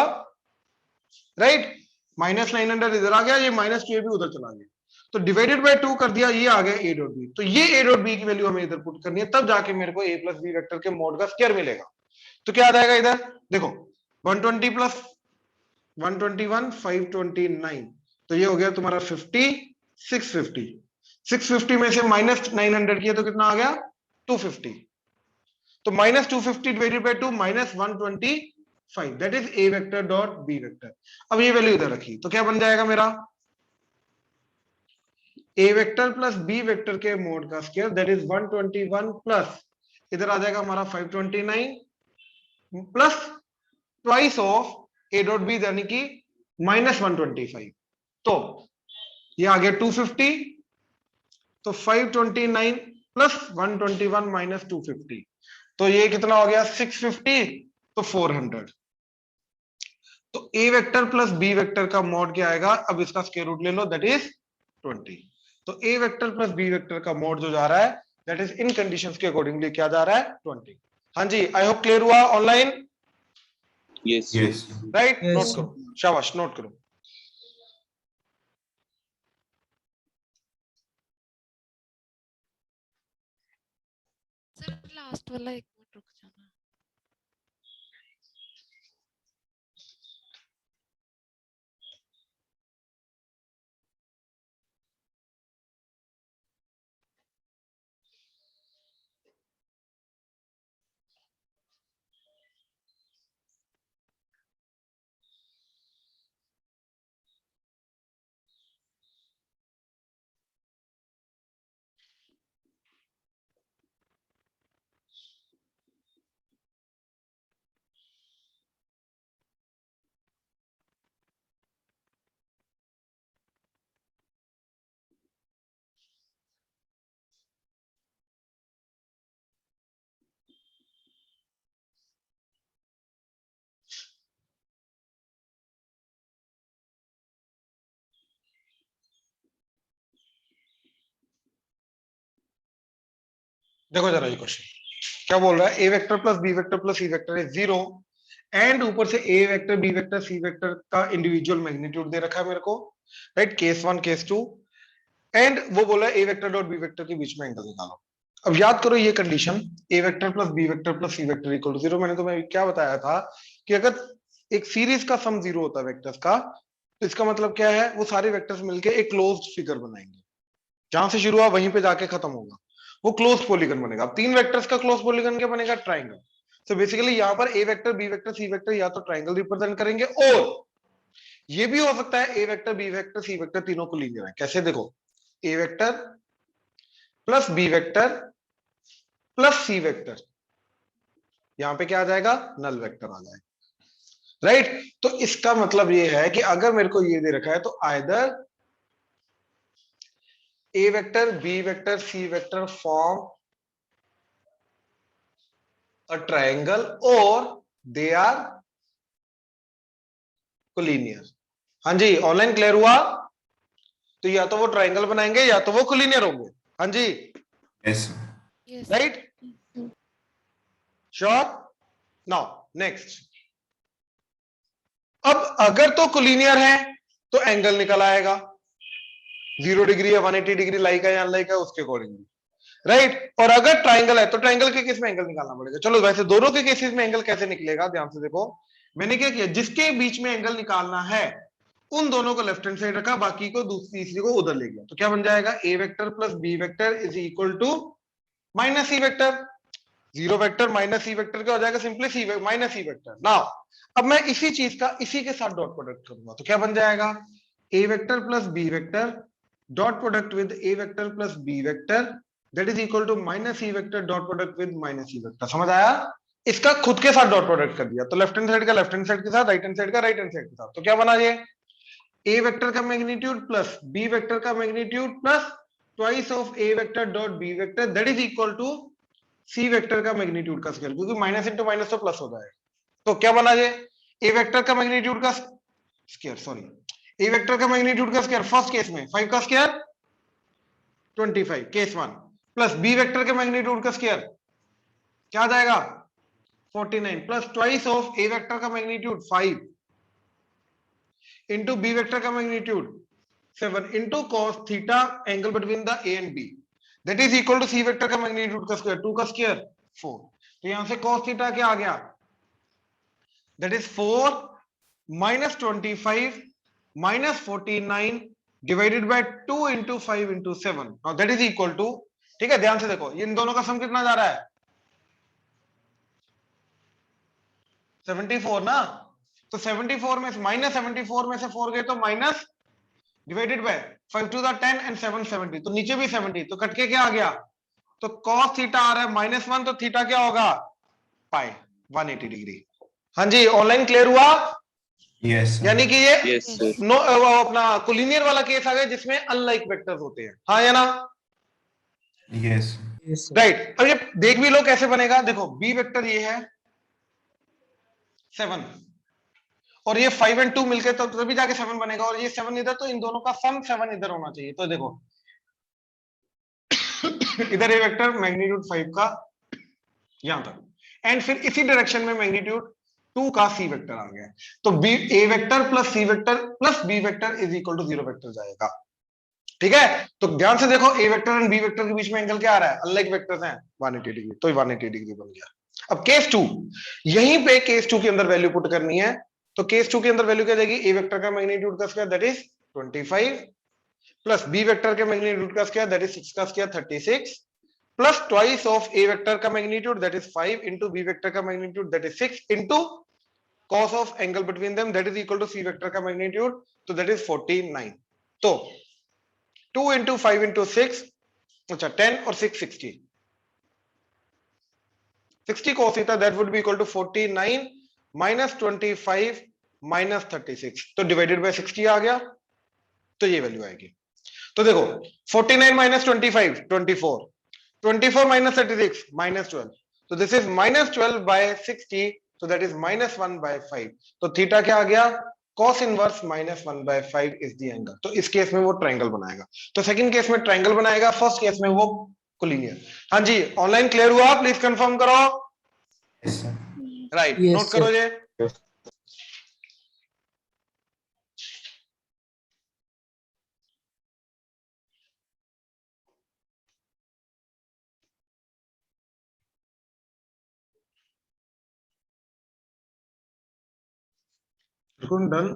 राइट। माइनस 900 इधर आ गया, ये माइनस 2 भी उधर चला गया, तो डिवाइडेड बाय 2 कर दिया, ये आ गया a डॉट b। तो ये a डॉट b की वैल्यू हमें इधर पुट करनी है, तब जाके मेरे को a प्लस b वेक्टर के मोड का स्क्वायर मिलेगा। तो क्या आ जाएगा इधर देखो, 120 प्लस 121 529 तो ये हो गया तुम्हारा 50, 650। 650 में से -900 किया तो कितना आ गया 250। तो -250 divided by 2 -125, that is A vector dot B vector. अब ये वैल्यू इधर रखी तो क्या बन जाएगा मेरा A vector plus B vector के मोड का स्क्वायर दैट इज 121 प्लस इधर आ जाएगा हमारा 529 plus twice of A dot B यानी कि -125। तो ये आ गया 250, तो 529 प्लस 121 माइनस 250, तो ये कितना हो गया 650, तो 400। तो A vector plus B vector का मॉड क्या आएगा, अब इसका स्क्वायर रूट ले लो दैट इज 20। तो A vector plus B vector का मॉड जो जा रहा है दैट इज इन कंडीशंस के अकॉर्डिंगली क्या जा रहा है 20। हाँ जी, आई होप क्लियर हुआ online, Yes. Yes. Right? Yes, note sir. करो, शाबाश नोट करो। सर लास्ट वाला 1 मिनट रुक जाना। देखो जरा ये क्वेश्चन क्या बोल रहा है, A vector plus B vector plus C vector is 0 and ऊपर से A vector B vector C vector का इंडिविजुअल मैग्नीट्यूड दे रखा है मेरे को, राइट? केस 1 केस 2, एंड वो बोला A vector dot B vector के बीच में एंगल निकालो। अब याद करो ये condition A vector plus B vector plus C vector equal to 0, मैंने तुम्हें क्या बताया था कि अगर एक सीरीज का सम 0 होता है वेक्टर्स का, तो इसका मतलब क्या है, वो सारे वेक्टर्स मिलके एक क्लोज्ड फिगर बनाएंगे, जहां से शुरू हुआ वहीं पे जाके खत्म होगा, वो क्लोज पॉलीगन बनेगा। अब 3 वेक्टर्स का क्लोज पॉलीगन क्या बनेगा, ट्राइंगल। सो बेसिकली यहाँ पर A vector B vector C vector या तो ट्राइंगल रिप्रेजेंट करेंगे, और ये भी हो सकता है A vector B vector C vector तीनों को लीनियर है। कैसे, देखो A vector plus B vector plus C vector, यहां पे क्या आ जाएगा, नल वेक्टर आ जाएगा, राइट? तो इसका मतलब ये है कि अगर मेरे को ये दे रखा है तो either A vector, B vector, C vector form a triangle or they are collinear। हाँ जी, ऑनलाइन क्लियर हुआ? तो या तो वो ट्राइंगल बनाएंगे या तो वो कोलिनियर होंगे। हाँ जी, Yes, sir. Yes. Right? Sure? Now next, अब अगर तो कोलिनियर है तो एंगल निकल आएगा, 0 डिग्री या 180 डिग्री, लाइक है या अनलाइक है उसके अकॉर्डिंगली, राइट? और अगर ट्राइंगल है तो ट्राइंगल के केस में एंगल निकालना पड़ेगा। चलो वैसे दोनों के केसेस में एंगल कैसे निकलेगा, ध्यान से देखो। मैंने क्या किया, जिसके बीच में एंगल निकालना है उन दोनों को लेफ्ट हैंड साइड रखा, बाकी को तीसरी को उधर ले गया। तो क्या बन जाएगा, A vector plus B vector is equal to minus C vector. 0 vector minus C vector क्या हो जाएगा, simply C minus C vector. Now अब मैं इसी चीज का इसी के साथ डॉट प्रोडक्ट करूंगा, तो क्या बन जाएगा, A vector plus B vector dot product with A vector plus B vector that is equal to minus C vector dot product with minus C vector. समझ आया? इसका खुद के साथ डॉट प्रोडक्ट कर दिया, तो लेफ्ट हैंड साइड का लेफ्ट हैंड साइड के साथ, राइट हैंड साइड का राइट हैंड साइड के साथ। तो क्या बना ये, ए वेक्टर का मैग्नीट्यूड प्लस बी वेक्टर का magnitude plus twice of A vector dot B vector that is equal to C vector का मैग्नीट्यूड का स्क्वायर, क्योंकि माइनस इंटू माइनस तो प्लस हो जाएगा। तो क्या बना ये, ए वेक्टर का मैग्नीट्यूड का स्क्वायर, सॉरी ए वेक्टर का मैग्नीट्यूड का स्क्वायर फर्स्ट केस में 5 का square 25 case 1, plus B vector के मैग्नीट्यूड का स्क्वायर क्या आ जाएगा 49, plus twice of A vector का मैग्नीट्यूड 5 इंटू बी वेक्टर का magnitude 7 into cos theta angle between the A and B that is equal to C vector का magnitude का square 2 का स्क्वायर 4। तो यहां से कॉस थीटा क्या आ गया, that is 4 minus 25 minus 49 divided by 2 into 5 into 7. Now that is equal to, ठीक है, ध्यान से देखो, इन दोनों का सम कितना जा रहा है? 74 ना। तो 74 में माइनस 74 में से 4 गए तो minus divided by 5 to the 10 and 7 70, तो नीचे भी 70, तो कट के क्या आ गया? तो cos थीटा आ रहा है -1, तो थीटा क्या होगा? पाई 180 डिग्री। हाँ जी, ऑनलाइन क्लियर हुआ? Yes, sir. यानी कि ये Yes, sir. नो वो अपना कोलिनियर वाला केस आ गया जिसमें अनलाइक वेक्टर्स होते हैं, हाँ या ना? Yes. राइट। अब ये देख भी लो कैसे बनेगा। देखो बी वेक्टर ये है 7 और ये 5 एंड 2 मिलकर तो तभी जाके 7 बनेगा, और ये 7 इधर, तो इन दोनों का सम 7 इधर होना चाहिए। तो देखो इधर ये वेक्टर मैग्नीट्यूड 5 का यहां तक, एंड फिर इसी डायरेक्शन में मैग्नीट्यूड 2 का सी वेक्टर आ गया, तो B A vector plus C vector plus B vector is equal to 0 vector जाएगा। ठीक है, तो ध्यान से देखो A vector and B vector के बीच में एंगल क्या आ रहा है? अनलाइक वेक्टर्स हैं 180 डिग्री, तो 180 डिग्री बन गया। अब केस 2, यहीं पे केस 2 के अंदर वैल्यू पुट करनी है, तो केस 2 के अंदर वैल्यू क्या जाएगी? ए वेक्टर का मैग्नीट्यूड का square that is 25 plus B vector के मैग्नीट्यूड का स्क्वायर दैट इज 6 का square 36 plus twice of A vector का magnitude that is 5 into B vector का magnitude that is 6 into cos of angle between them that is equal to C vector का magnitude, तो that is 49। तो 2 into 5 into 6, अच्छा 10 और 6 60 cos theta that would be equal to 49 minus 25 minus 36, तो divided by 60 आ गया, तो ये value आएगी। तो देखो 49 minus 25 24, 24 minus 36 minus 12, तो this is -12 by 60, so that is -1 by 5, तो थीटा क्या आ गया? cos inverse -1 by 5 is the angle। तो इस केस में वो ट्रायंगल बनाएगा, तो सेकंड केस में ट्रायंगल बनाएगा, फर्स्ट केस में वो कोलिनियर। हाँ जी, ऑनलाइन क्लियर हुआ? प्लीज कंफर्म करो। Yes, sir. Right, Yes, note करो ये। डन।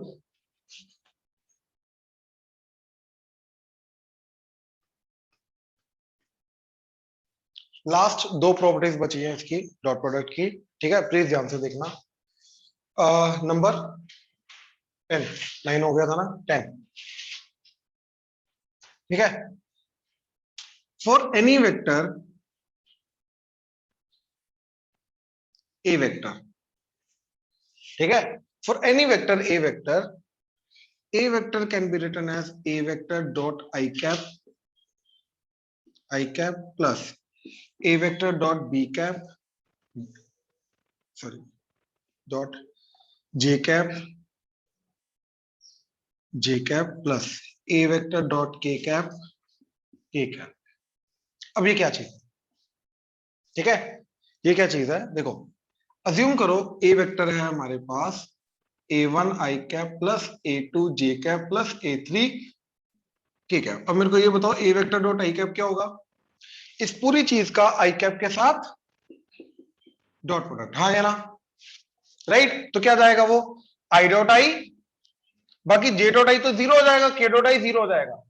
लास्ट दो प्रॉपर्टीज बची हैं इसकी, डॉट प्रोडक्ट की, ठीक है, प्लीज ध्यान से देखना। नंबर 10, 9 हो गया था ना, 10, ठीक है। For any vector A vector, ठीक है, for any vector A vector can be written as A vector dot I cap plus A vector dot B cap, sorry dot J cap plus A vector dot K cap. अब ये क्या चीज है? ठीक है, ये क्या चीज है? देखो अज्यूम करो ए वेक्टर है हमारे पास a1 आई कैप प्लस a2 जे कैप प्लस a3 के कैप। अब मेरे को ये बताओ ए वेक्टर डॉट आई कैप क्या होगा? इस पूरी चीज का आई कैप के साथ डॉट प्रोडक्ट, हाँ या ना? राइट, तो क्या जाएगा वो? आई डॉट आई, बाकी जे डॉट आई तो 0 हो जाएगा, के डॉट आई 0 हो जाएगा।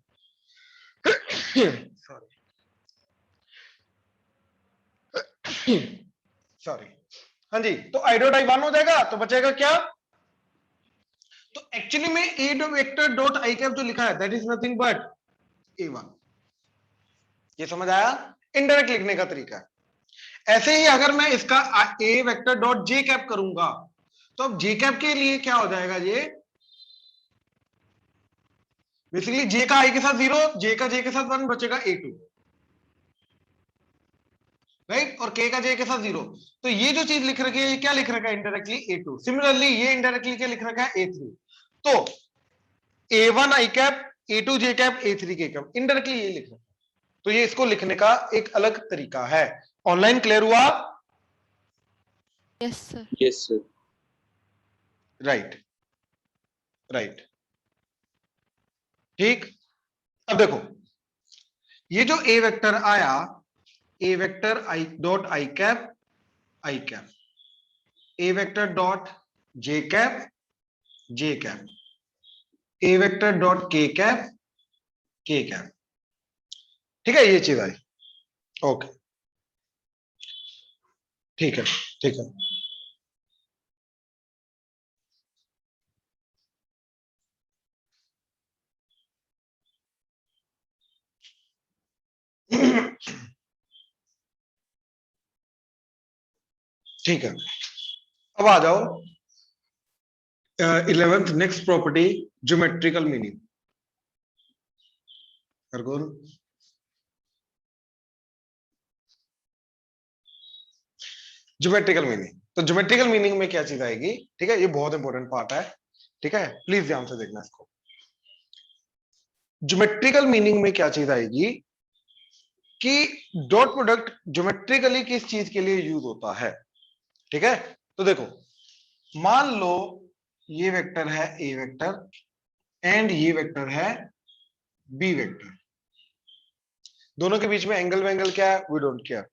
सॉरी, हाँ जी, तो आई डॉट आई 1 हो जाएगा, तो बचेगा क्या? तो एक्चुअली में A vector dot I cap जो लिखा है that is nothing but a1। ये समझ आया? इनडायरेक्ट लिखने का तरीका है। ऐसे ही अगर मैं इसका ए वेक्टर डॉट जे कैप करूंगा, तो अब जे कैप के लिए क्या हो जाएगा? ये बेसिकली जे का आई के साथ 0, जे का जे के साथ 1, बचेगा a2, राइट, और के का जे के साथ 0। तो ये जो चीज लिख रखी है, ये क्या लिख रखा है? Indirectly a2। सिमिलरली ये इनडायरेक्टली क्या लिख रखा है? a3। तो a1 आई कैप, a2 जे कैप, a3 के कैप, इनडायरेक्टली ये लिख रखा है। तो ये इसको लिखने का एक अलग तरीका है। ऑनलाइन क्लियर हुआ? Yes, sir. Yes, sir. Right, right, ठीक। अब देखो ये जो ए वेक्टर आया, A vector I dot I cap, A vector dot J cap, A vector dot K cap K cap. ठीक है, ये चीज आई। ओके, ठीक है, ठीक है। ठीक है, अब आ जाओ 11th next property, geometrical meaning. Khargone, geometrical meaning. तो ज्योमेट्रिकल मीनिंग में क्या चीज आएगी? ठीक है, ये बहुत इंपॉर्टेंट पार्ट है। ठीक है, प्लीज ध्यान से देखना इसको। ज्योमेट्रिकल मीनिंग में क्या चीज आएगी कि डॉट प्रोडक्ट ज्योमेट्रिकली किस चीज के लिए यूज होता है। ठीक है, तो देखो, मान लो ये वेक्टर है ए वेक्टर एंड ये वेक्टर है बी वेक्टर। दोनों के बीच में एंगल वेंगल क्या है, वी डोंट केयर।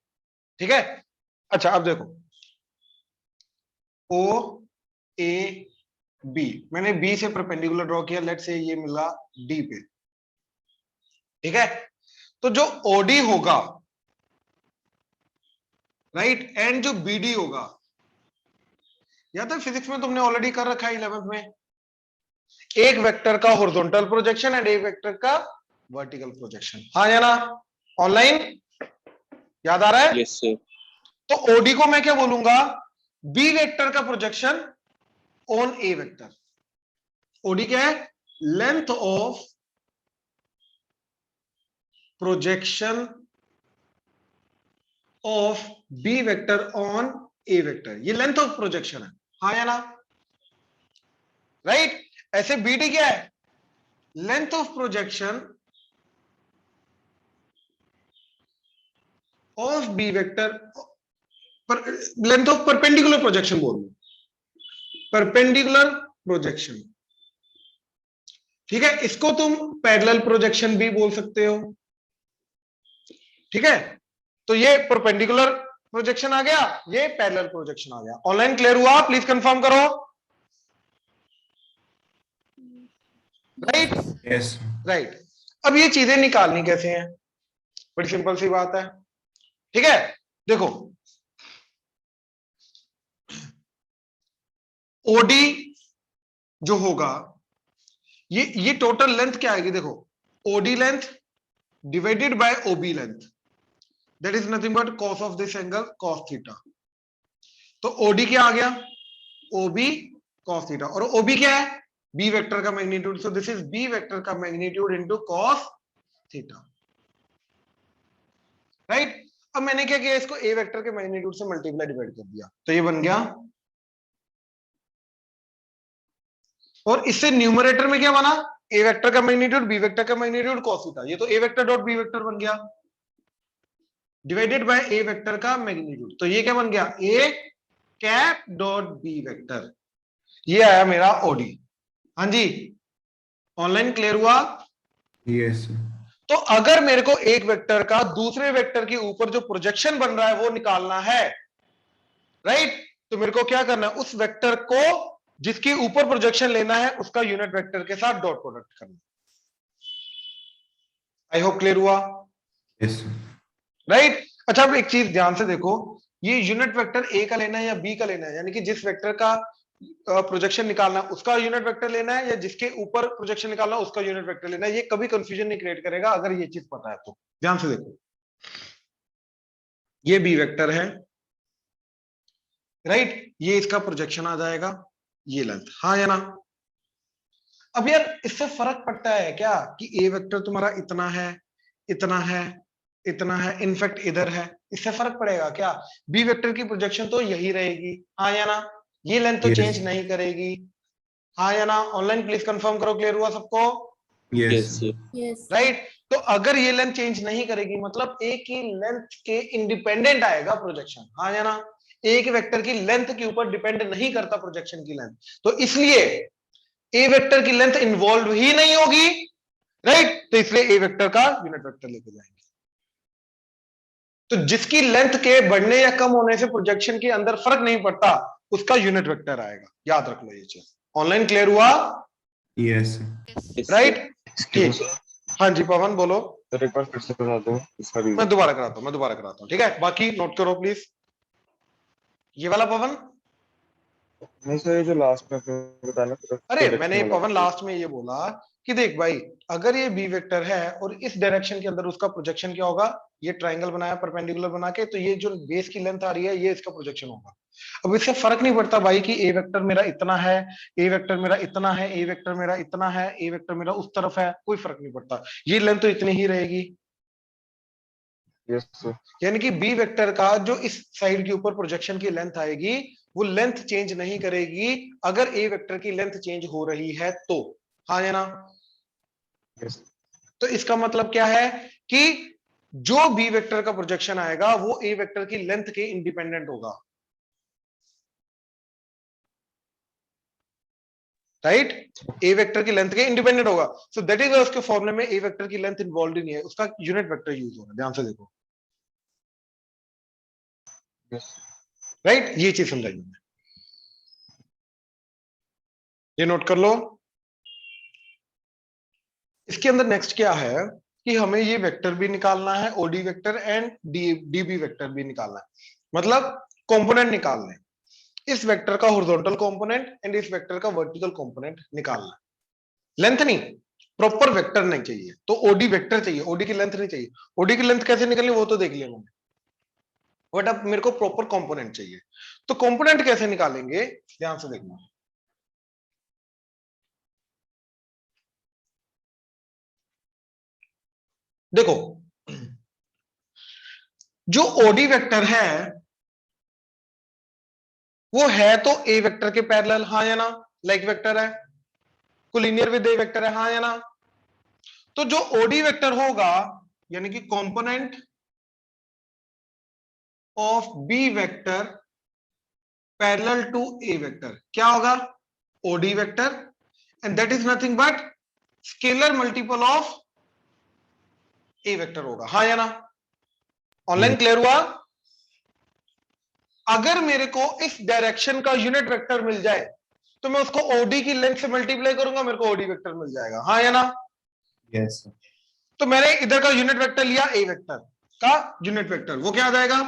ठीक है, अच्छा अब देखो, ओ ए बी, मैंने बी से परपेंडिकुलर ड्रॉ किया, लेट से ये मिला डी पे। ठीक है, तो जो ओडी होगा, राइट, एंड जो बीडी होगा, या तो फिजिक्स में तुमने ऑलरेडी कर रखा है 11th में, एक वेक्टर का हॉरिजॉन्टल प्रोजेक्शन एंड एक वेक्टर का वर्टिकल प्रोजेक्शन। हाँ या ना? ऑनलाइन याद आ रहा है? Yes sir. तो ओडी को मैं क्या बोलूंगा? बी वेक्टर का projection on A vector. OD क्या है? Length of projection of B vector on A vector, ये लेंथ ऑफ प्रोजेक्शन है। हाँ या ना? राइट, ऐसे बीडी क्या है? Length of projection of B vector, length of perpendicular projection बोल रहा हूं, परपेंडिकुलर प्रोजेक्शन। ठीक है, इसको तुम पैरेलल प्रोजेक्शन भी बोल सकते हो। ठीक है, तो ये परपेंडिकुलर प्रोजेक्शन आ गया, ये पैरेलल प्रोजेक्शन आ गया। ऑनलाइन क्लियर हुआ? प्लीज कंफर्म करो। Right, Yes. राइट। अब ये चीजें निकालनी कैसे हैं? बड़ी सिंपल सी बात है। ठीक है, देखो, ओडी जो होगा, ये टोटल लेंथ क्या आएगी? देखो, OD length divided by OB length, that is nothing but cos of this angle cos theta. तो ओडी क्या आ गया? OB cos theta. और ओबी क्या है? बी वेक्टर का magnitude, so this is B vector का magnitude into cos theta. Right, अब मैंने क्या किया? इसको ए वेक्टर के मैग्नीट्यूड से मल्टीप्लाई डिवाइड कर दिया, तो ये बन गया। और इससे न्यूमरेटर में क्या बना? ए वेक्टर का मैग्नीट्यूड, बी वेक्टर का मैग्नीट्यूड, कॉस थीटा। ये तो A vector dot B vector बन गया, डिवाइडेड बाय ए वेक्टर का मैग्नीट्यूड। तो ये क्या बन गया? A cap dot B vector. ये आया मेरा ओडी। हाँ जी, ऑनलाइन क्लियर हुआ? Yes. तो अगर मेरे को एक वेक्टर का दूसरे वेक्टर के ऊपर जो प्रोजेक्शन बन रहा है वो निकालना है, राइट, तो मेरे को क्या करना है? उस वेक्टर को जिसके ऊपर प्रोजेक्शन लेना है उसका यूनिट वेक्टर के साथ डॉट प्रोडक्ट करना। आई होप क्लियर हुआ? Yes. राइट, अच्छा अब एक चीज ध्यान से देखो, ये यूनिट वेक्टर ए का लेना है या बी का लेना है, यानी कि जिस वेक्टर का प्रोजेक्शन निकालना है उसका यूनिट वेक्टर लेना है या जिसके ऊपर प्रोजेक्शन निकालना है उसका यूनिट वेक्टर लेना है। ये कभी कंफ्यूजन नहीं क्रिएट करेगा अगर ये चीज पता है तो। ध्यान से देखो, ये बी वेक्टर है, राइट, ये इसका प्रोजेक्शन आ जाएगा, ये लेंथ। हाँ या ना? अब यार इससे फर्क पड़ता है क्या कि ए वेक्टर तुम्हारा इतना है, इतना है, इतना है, इनफैक्ट इधर है, इससे फर्क पड़ेगा क्या? बी वेक्टर की प्रोजेक्शन तो यही रहेगी। हाँ या ना? ये लेंथ तो Yes. चेंज नहीं करेगी। हाँ या ना? ऑनलाइन प्लीज कंफर्म करो, क्लियर हुआ सबको? Yes Yes. Sir. Yes. Right, तो अगर ये लेंथ चेंज नहीं करेगी मतलब ए की लेंथ के इंडिपेंडेंट आएगा प्रोजेक्शन। हाँ या ना? एक वेक्टर की लेंथ के ऊपर डिपेंड नहीं करता प्रोजेक्शन की लेंथ, तो इसलिए ए वेक्टर की लेंथ इन्वॉल्व ही नहीं होगी, राइट, तो इसलिए ए वेक्टर का यूनिट वेक्टर लेके जाएंगे। तो जिसकी लेंथ के बढ़ने या कम होने से प्रोजेक्शन के अंदर फर्क नहीं पड़ता उसका यूनिट वेक्टर आएगा, याद रख लो ये चीज। ऑनलाइन क्लियर हुआ? Yes. Yes. Yes, right? sir. ठीक, हाँ जी पवन बोलो। सर एक बार फिर से बता दो इसका मैं रीजन। दोबारा कराता हूँ, ठीक है, बाकी नोट करो प्लीज। ये वाला पवन, नहीं सर, ये जो लास्ट में आपने बताया ना, अरे प्रोडक्शन मैंने वाला। पवन लास्ट में ये बोला कि देख भाई, अगर ये बी वेक्टर है और इस डायरेक्शन के अंदर उसका प्रोजेक्शन क्या होगा, ये ट्रायंगल बनाया परपेंडिकुलर बना के, तो ये जो बेस की लेंथ आ रही है ये इसका प्रोजेक्शन होगा। अब इससे फर्क नहीं पड़ता भाई कि ए वेक्टर मेरा इतना है, ए वेक्टर मेरा इतना है, ए वेक्टर मेरा इतना है, ए वेक्टर मेरा उस तरफ है, कोई फर्क नहीं पड़ता, ये लेंथ तो इतनी ही रहेगी। Yes sir. यानी कि बी वेक्टर का जो इस साइड के ऊपर प्रोजेक्शन की लेंथ आएगी वो लेंथ चेंज नहीं करेगी अगर ए वेक्टर की लेंथ चेंज हो रही है तो, हाँ या ना? यस। तो इसका मतलब क्या है कि जो बी वेक्टर का प्रोजेक्शन आएगा वो ए वेक्टर की लेंथ के इंडिपेंडेंट होगा, राइट? ए वेक्टर की लेंथ के इंडिपेंडेंट होगा। सो दैट इज उसके फॉर्मूले में ए वेक्टर की लेंथ इन्वॉल्व ही नहीं है, उसका यूनिट वेक्टर यूज हो रहा है, ध्यान से देखो, यस। राइट? ये चीज समझाइए मैंने, ये नोट कर लो। इसके अंदर नेक्स्ट क्या है कि हमें ये वेक्टर भी निकालना है, OD vector and DB vector भी निकालना है, मतलब कंपोनेंट निकालना है, इस वेक्टर का हॉरिजॉन्टल कंपोनेंट एंड इस वेक्टर का वर्टिकल कंपोनेंट निकालना है। लेंथ नहीं, प्रॉपर वेक्टर नहीं चाहिए, तो ओडी वेक्टर चाहिए, ओडी की लेंथ नहीं चाहिए। ओडी की लेंथ कैसे निकलनी वो तो देख लिया मैंने, बट अब मेरे को प्रॉपर कंपोनेंट चाहिए। तो कंपोनेंट कैसे निकालेंगे, ध्यान से देखना। देखो, जो ओडी वेक्टर है वो है तो ए वेक्टर के पैरेलल, हाँ या ना? लाइक वेक्टर है, कोलिनियर विद ए वेक्टर है, हाँ या ना? तो जो ओडी वेक्टर होगा यानी कि component of B vector parallel to A vector क्या होगा? OD vector, and that is nothing but scalar multiple of A vector होगा, हाँ या ना? ऑनलाइन क्लियर हुआ? अगर मेरे को इस डायरेक्शन का यूनिट वेक्टर मिल जाए तो मैं उसको ओडी की लेंथ से मल्टीप्लाई करूंगा, मेरे को ओडी वेक्टर मिल जाएगा, हाँ या ना? Yes. तो मैंने इधर का यूनिट वेक्टर लिया, ए वेक्टर का यूनिट वेक्टर वो क्या आ जाएगा?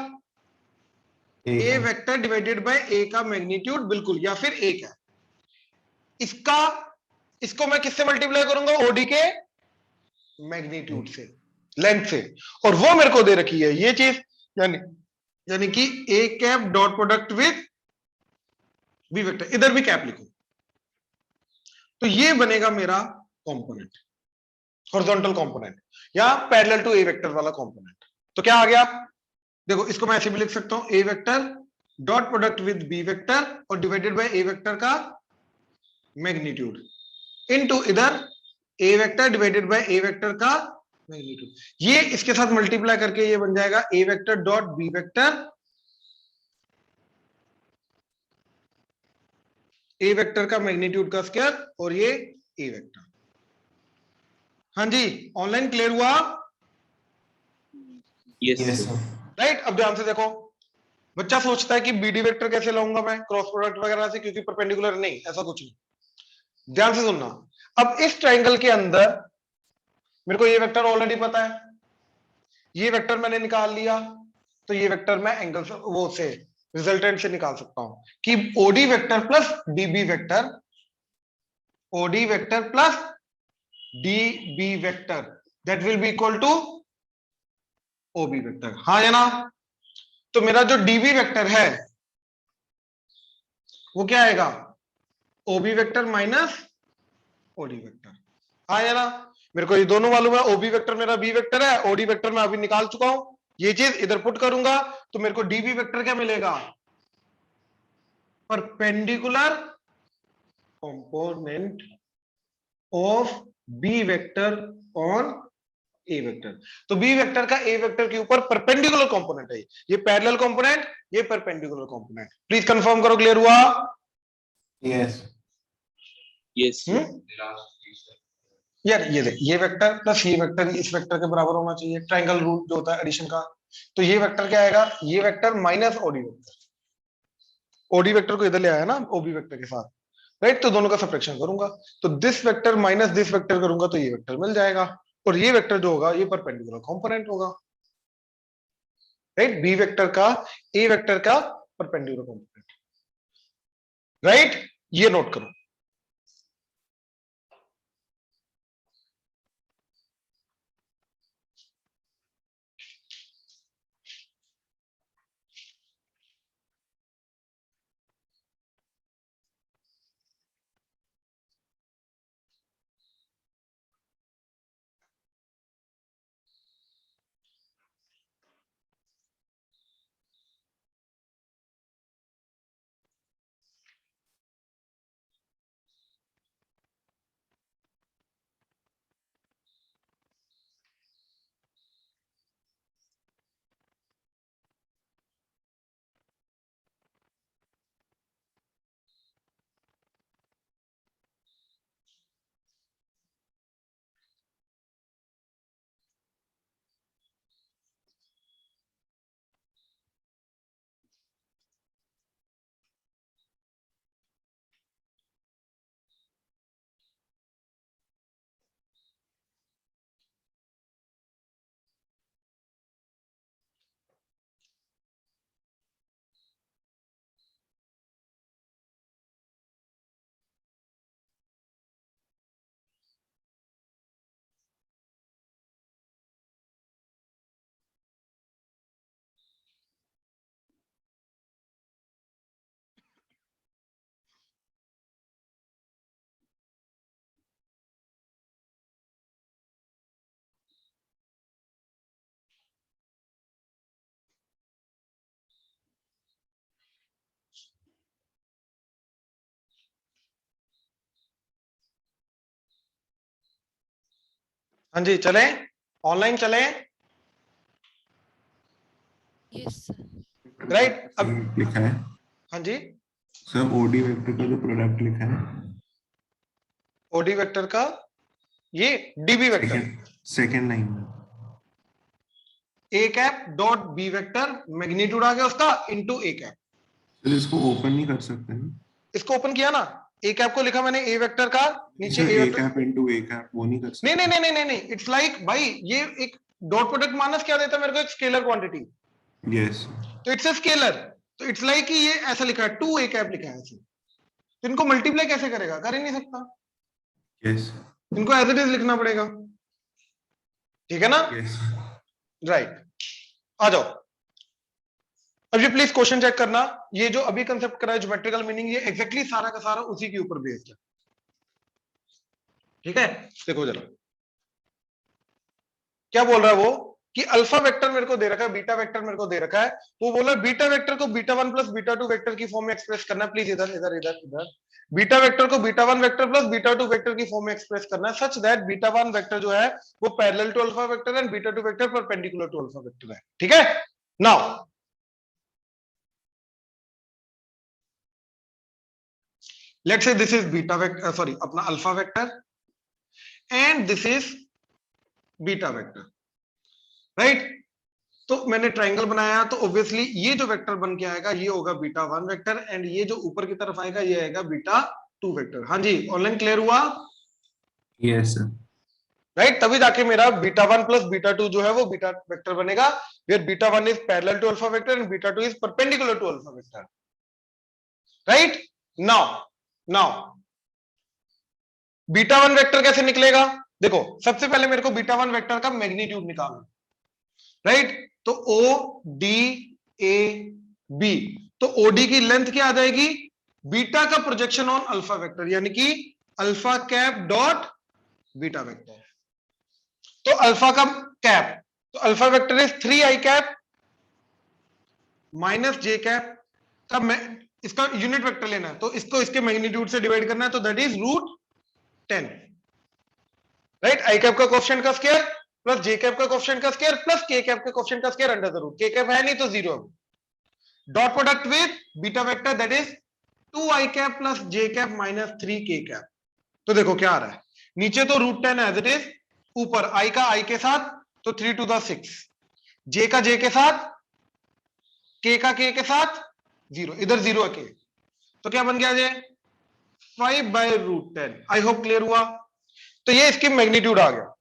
ए वेक्टर डिवाइडेड बाय ए का मैग्नीट्यूड, बिल्कुल, या फिर ए का, इसका इसको मैं किससे मल्टीप्लाई करूंगा? ओडी के मैग्नीट्यूड से, लेंथ से, और वो मेरे को दे रखी है ये चीज, यानी यानी कि A cap dot product with B vector, इधर भी कैप लिखो, तो ये बनेगा मेरा कंपोनेंट, हॉरिजॉन्टल कंपोनेंट या पैरेलल टू ए वेक्टर वाला कंपोनेंट। तो क्या आ गया? देखो इसको मैं ऐसे भी लिख सकता हूं, A vector dot product with B vector और डिवाइडेड बाय ए वेक्टर का मैग्नीट्यूड इनटू इधर A vector divided by A vector का मैग्नीट्यूड, ये इसके साथ मल्टीप्लाई करके ये बन जाएगा A vector dot B vector, A vector का मैग्नीट्यूड का स्क्वायर और ये ए वेक्टर। हाँ जी, ऑनलाइन क्लियर हुआ? Yes, Yes, sir. sir. Right? अब ध्यान से देखो, बच्चा सोचता है कि बीडी वेक्टर कैसे लाऊंगा मैं क्रॉस प्रोडक्ट वगैरह से, क्योंकि परपेंडिकुलर, नहीं, ऐसा कुछ नहीं। ध्यान से सुनना, अब इस ट्रायंगल के अंदर मेरे को ये वेक्टर ऑलरेडी पता है, ये वेक्टर मैंने निकाल लिया, तो ये वेक्टर मैं एंगल से वो से रिजल्टेंट से निकाल सकता हूं कि OD vector plus DB vector, OD vector plus DB vector, that will be equal to OB vector, हाँ या ना? तो मेरा जो डीबी वेक्टर है वो क्या आएगा? ओबी वेक्टर माइनस ओडी वेक्टर, हाँ या ना? मेरे को ये दोनों मालूम है, ओबी वेक्टर मेरा बी वेक्टर है, ओडी वेक्टर मैं अभी निकाल चुका हूं, ये चीज इधर पुट करूंगा तो मेरे को डीबी वेक्टर क्या मिलेगा? Perpendicular component of B vector on A vector. तो बी वेक्टर का ए वेक्टर के ऊपर परपेंडिकुलर कंपोनेंट है, ये पैरेलल कंपोनेंट, ये परपेंडिकुलर कंपोनेंट। प्लीज कंफर्म करो, क्लियर हुआ? Yes. Yes, sir. यार ये देख, ये वेक्टर प्लस ये वेक्टर इस वेक्टर के बराबर होना चाहिए, ट्रायंगल रूल जो होता है एडिशन का। तो ये वेक्टर क्या आएगा? ये vector minus OD vector, OD vector को इधर ले आया ना ओबी वेक्टर के साथ, राइट, तो दोनों का सब्ट्रैक्शन करूंगा, तो this vector minus this vector करूंगा तो ये वेक्टर मिल जाएगा, और ये वेक्टर जो होगा ये परपेंडिकुलर कंपोनेंट होगा, राइट, बी वेक्टर का ए वेक्टर का परपेंडिकुलर कंपोनेंट, राइट, ये नोट करो। हाँ जी, चले, ऑनलाइन चले, Yes, sir. राइट, अब लिखा है हाँ जी, सर, ओडी वेक्टर का जो प्रोडक्ट लिखा है, ओडी वेक्टर का ये डीबी वेक्टर, सेकेंड लाइन में A cap dot B vector, magnitude आ गया उसका इनटू ए कैप, सर इसको ओपन नहीं कर सकते हैं इसको ओपन किया ना, ए कैप को लिखा मैंने ए वेक्टर का, नीचे sir, A A vector, cap into A cap वो नहीं कर सकते। नहीं नहीं नहीं नहीं नहीं, इट्स लाइक भाई ये एक डॉट प्रोडक्ट माइनस क्या देता है मेरे को, एक स्केलर क्वांटिटी, यस तो इट्स अ स्केलर, तो इट्स लाइक कि ये ऐसा लिखा है, टू ए कैप लिखा है ऐसे, तो इनको मल्टीप्लाई कैसे करेगा, कर ही नहीं सकता, यस इनको एज इट इज लिखना पड़ेगा, ठीक है ना, यस राइट, आ जाओ, अब ये प्लीज क्वेश्चन चेक करना, ये जो अभी कंसेप्ट करा है ज्योमेट्रिकल मीनिंग, ये एग्जैक्टली सारा का सारा उसी के ऊपर बेस्ड है, ठीक है, देखो जरा क्या बोल रहा है वो, कि अल्फा वेक्टर मेरे को दे रखा है, बीटा वेक्टर मेरे को दे रखा है, वो बोला बीटा वेक्टर को beta one plus beta two vector की फॉर्म में एक्सप्रेस करना है, प्लीज इधर इधर इधर इधर, बीटा वेक्टर को beta one vector plus beta two vector की फॉर्म में एक्सप्रेस करना है, such that beta one vector जो है वो parallel to alpha vector and beta two vector perpendicular to alpha vector है, ठीक है, now let's say this is beta vector, sorry अपना alpha vector and this is beta vector, right, तो मैंने triangle बनाया, तो ऑब्वियसली ये जो वेक्टर बन के आएगा ये होगा बीटा वन वेक्टर, एंड ये जो ऊपर की तरफ आएगा ये आएगा बीटा टू वेक्टर, हाँ जी, ऑनलाइन क्लियर हुआ, यस सर राइट, तभी जाके मेरा beta one plus beta two जो है वो बीटा वेक्टर बनेगा, where beta one is parallel to alpha vector and beta two is perpendicular to alpha vector, right, now now beta one vector कैसे निकलेगा, देखो सबसे पहले मेरे को बीटा वन वेक्टर का मैग्नीट्यूड निकालना, राइट, तो ओ डी ए बी, तो ओडी की लेंथ क्या आ जाएगी, बीटा का प्रोजेक्शन ऑन अल्फा वेक्टर, यानी कि alpha cap dot beta vector, तो अल्फा का कैप, तो alpha vector is 3 i cap minus J cap का, इसका यूनिट वेक्टर लेना है, तो इसको इसके मैग्नीट्यूड से डिवाइड करना है, तो that is √10, right, I cap का कोएफिशिएंट का स्क्वायर प्लस जे कैप का कोएफिशिएंट का स्क्वायर प्लस के कैप के कोएफिशिएंट का स्क्वायर अंडर द रूट, के कैप है नहीं तो 0, dot product with beta vector that is 2i cap plus J cap minus 3k cap, तो देखो क्या आ रहा है, नीचे तो √10 एज इट इज, ऊपर i का i के साथ तो 3 to the 6, j का j के साथ, k का k के साथ 0, इधर 0 के, तो क्या बन गया जे 5/√10। आई होप क्लियर हुआ। तो ये इसकी मैग्नीट्यूड आ गया।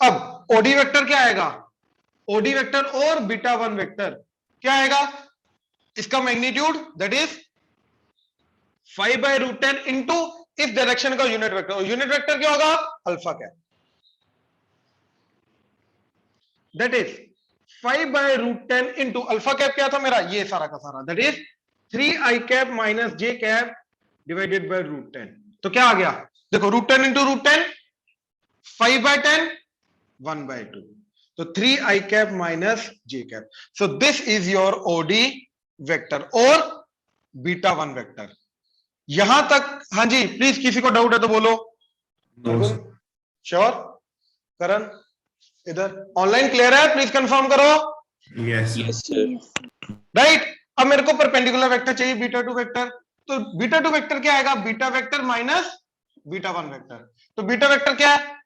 अब ओडी वेक्टर क्या आएगा, ओडी वेक्टर और बीटा वन वेक्टर क्या आएगा, इसका मैग्नीट्यूड दैट इज 5/√10 इंटू इस डायरेक्शन का यूनिट वेक्टर, और यूनिट वेक्टर क्या होगा, alpha cap, that is 5/√10 into alpha cap क्या था मेरा, ये सारा का सारा, that is 3i cap minus j cap divided by √10। तो क्या आ गया, देखो √10 इंटू √10 5/10 1/2, तो 3i cap minus j cap. So this is your OD vector और बीटा वन वेक्टर। यहां तक हाँ जी, प्लीज किसी को डाउट है तो बोलो। No, sir. श्योर, करण इधर ऑनलाइन क्लियर है, प्लीज कंफर्म करो। Yes, sir. Yes, sir. Right, अब मेरे को परपेंडिकुलर वेक्टर चाहिए, बीटा टू वेक्टर। तो बीटा टू वेक्टर क्या आएगा, beta vector minus beta one vector. तो बीटा वेक्टर क्या है,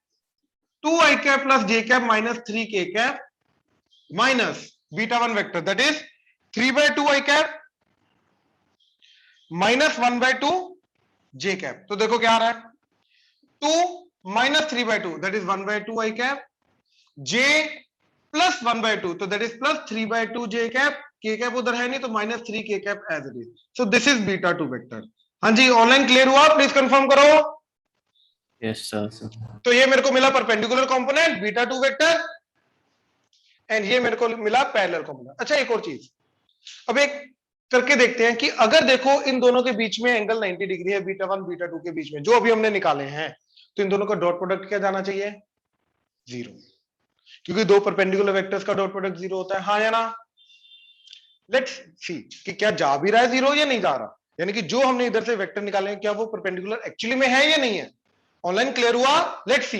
2i cap plus j cap minus 3k cap minus beta one vector that is 3/2i cap minus 1/2 j cap. तो देखो क्या आ रहा है, 2 minus 3/2 that is 1/2 i cap, j plus 1/2 तो that is plus 3/2 j cap, k cap उधर है नहीं तो minus 3k cap as it is. So this is beta two vector. हाँ जी, ऑनलाइन क्लियर हुआ, प्लीज कंफर्म करो। Yes, sir. तो ये मेरे को मिला perpendicular component beta two vector, and ये मेरे को मिला पैरेलल कंपोनेंट। अच्छा एक और चीज, अब एक करके देखते हैं कि अगर देखो इन दोनों के बीच में एंगल 90 डिग्री है, बीटा वन बीटा टू के बीच में, जो अभी हमने निकाले हैं, तो इन दोनों का डॉट प्रोडक्ट क्या जाना चाहिए, 0, क्योंकि दो परपेंडिकुलर वेक्टर्स का डॉट प्रोडक्ट 0 होता है, हाँ या ना। लेट्स सी कि क्या जा भी रहा है 0 या नहीं जा रहा, यानी कि जो हमने इधर से वेक्टर निकाले हैं क्या वो परपेंडिकुलर एक्चुअली में है या नहीं है। ऑनलाइन क्लियर हुआ, लेट्स सी।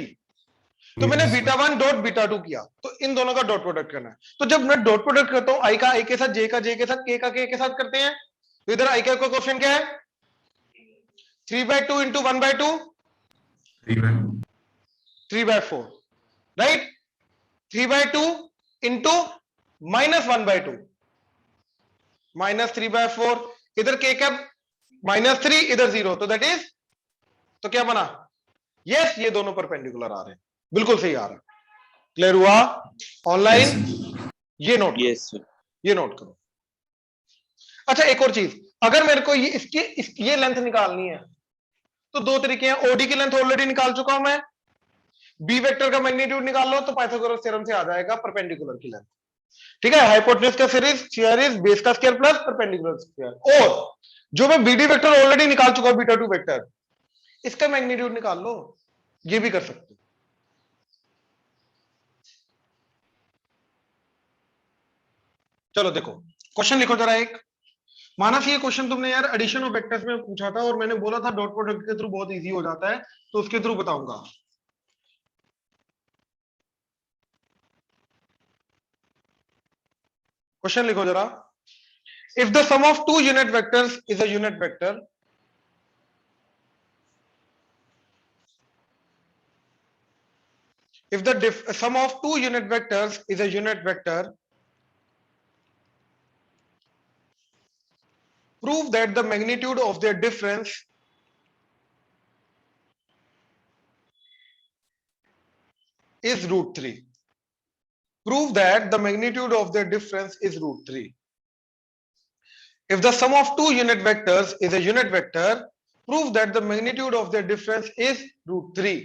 तो मैंने beta one dot beta two किया, तो इन दोनों का डॉट प्रोडक्ट करना है। तो जब मैं डॉट प्रोडक्ट करता हूं, आई का आई के साथ, जे का जे के साथ, के का के के साथ करते हैं, तो इधर आई का क्वेश्चन क्या है, 3/2 into 1/2 3/4, right, 3/2 into minus 1/2 minus 3/4, इधर के कैप -3 इधर 0, तो दैट इज, तो क्या बना, यस ये दोनों परपेंडिकुलर आ रहे हैं, बिल्कुल सही आ रहा है। क्लियर हुआ ऑनलाइन, ये नोट Yes, sir. ये नोट करो। अच्छा एक और चीज, अगर मेरे को ये लेंथ निकालनी है तो दो तरीके हैं, ओडी की लेंथ ऑलरेडी निकाल चुका हूं मैं, बी वेक्टर का मैग्नीट्यूड निकाल लो तो पाइथागोरस थ्योरम से आ जाएगा परपेंडिकुलर की लेंथ, ठीक है, हाइपोटेन्यूज का सीरीज बेस का स्क्वायर प्लस परपेंडिकुलर स्क्वायर। और जो मैं बीडी वेक्टर ऑलरेडी निकाल चुका हूं, बीटा टू वेक्टर, इसका मैग्नीट्यूड निकाल लो, ये भी कर सकते हो। चलो देखो क्वेश्चन लिखो जरा एक, मानस ये क्वेश्चन तुमने यार एडिशन ऑफ वेक्टर्स में पूछा था और मैंने बोला था डॉट प्रोडक्ट के थ्रू बहुत इजी हो जाता है, तो उसके थ्रू बताऊंगा। क्वेश्चन लिखो जरा, if the sum of two unit vectors is a unit vector, if the sum of two unit vectors is a unit vector, prove that the magnitude of their difference is √3. Prove that the magnitude of their difference is √3. If the sum of two unit vectors is a unit vector, prove that the magnitude of their difference is √3.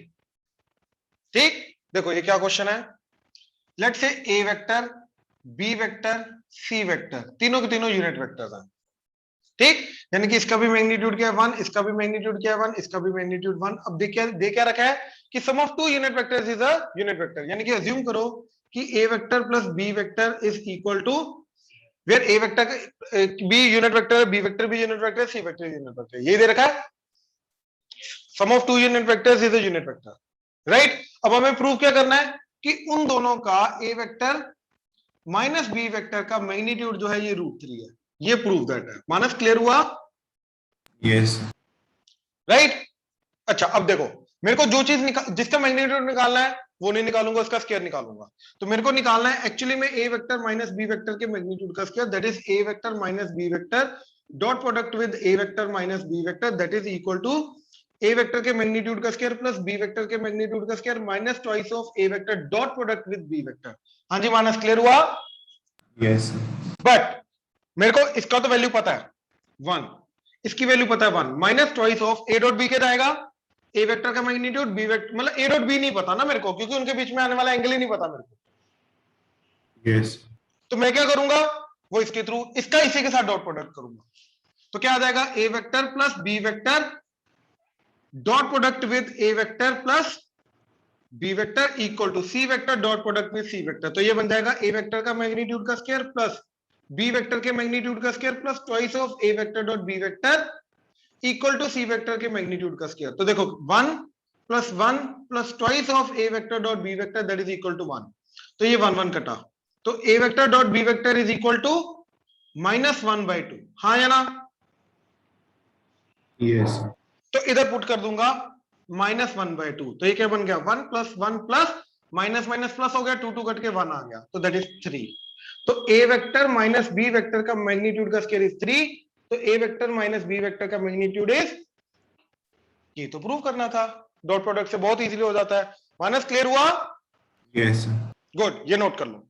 ठीक, देखो ये क्या question है, let's say A vector, B vector, C vector, तीनों के तीनों unit vectors हैं, ठीक, यानी कि इसका भी मैग्नीट्यूड क्या है 1, इसका भी मैग्नीट्यूड क्या है 1, इसका भी मैग्नीट्यूड 1। अब दे क्या रखा है कि sum of two unit vectors is a unit vector, यानी कि अज्यूम करो कि A vector plus B vector is equal to, where A vector be unit vector, B vector भी unit vector, C vector unit vector, ये दे रखा है, sum of two unit vectors is a unit vector, right. अब हमें prove क्या करना है कि उन दोनों का A vector minus B vector का मैग्नीट्यूड जो है ये √3 है, ये प्रूव दैट है। मानस क्लियर हुआ, Yes. राइट। अच्छा अब देखो मेरे को जो चीज जिसका मैग्नीट्यूड निकालना है वो नहीं निकालूंगा, उसका स्क्वायर निकालूंगा। तो मेरे को निकालना है एक्चुअली में A vector minus B vector के मैग्नीट्यूड का square, that is A vector minus B vector dot product with A vector minus B vector, that is equal to A vector के मैग्नीट्यूड का स्क्वायर प्लस बी वेक्टर के magnitude का square minus twice of A vector dot product with B vector. हाँ जी Manas, clear हुआ? Yes. But मेरे को इसका तो वैल्यू पता है 1, इसकी वैल्यू पता है 1, minus twice of A dot B क्या जाएगा, ए वेक्टर का मैग्नीट्यूड बी वेक्टर, मतलब ए डॉट बी नहीं पता ना मेरे को, क्योंकि उनके बीच में आने वाला एंगल ही नहीं पता मेरे को। Yes. तो मैं क्या करूंगा, वो इसके थ्रू इसका इसी के साथ डॉट प्रोडक्ट करूंगा। तो क्या आ जाएगा, A vector plus B vector dot product with A vector plus B vector equal to C vector dot product with C vector. तो ये बन जाएगा ए वेक्टर का मैग्नीट्यूड का स्क्वायर प्लस बी वेक्टर के मैग्नीट्यूड का square plus twice of A vector dot B vector equal to C vector के magnitude का स्क्वायर। तो देखो 1 plus twice of A vector dot B vector that is equal to 1। तो ये 1 1 कटा, तो A vector dot B vector is equal to -1/2। हाँ या ना? Yes. तो इधर पुट कर दूंगा -1/2। तो ये क्या बन गया, 1 plus 1 plus minus minus plus हो गया, 2 2 कट के 1 आ गया, तो दैट इज 3। तो A vector minus B vector का मैग्नीट्यूड का स्क्वायर इज 3। तो A vector minus B vector का मैग्नीट्यूड इज, ये तो प्रूव करना था, डॉट प्रोडक्ट से बहुत इजीली हो जाता है। माइनस, क्लियर हुआ? Yes. गुड, ये नोट कर लो।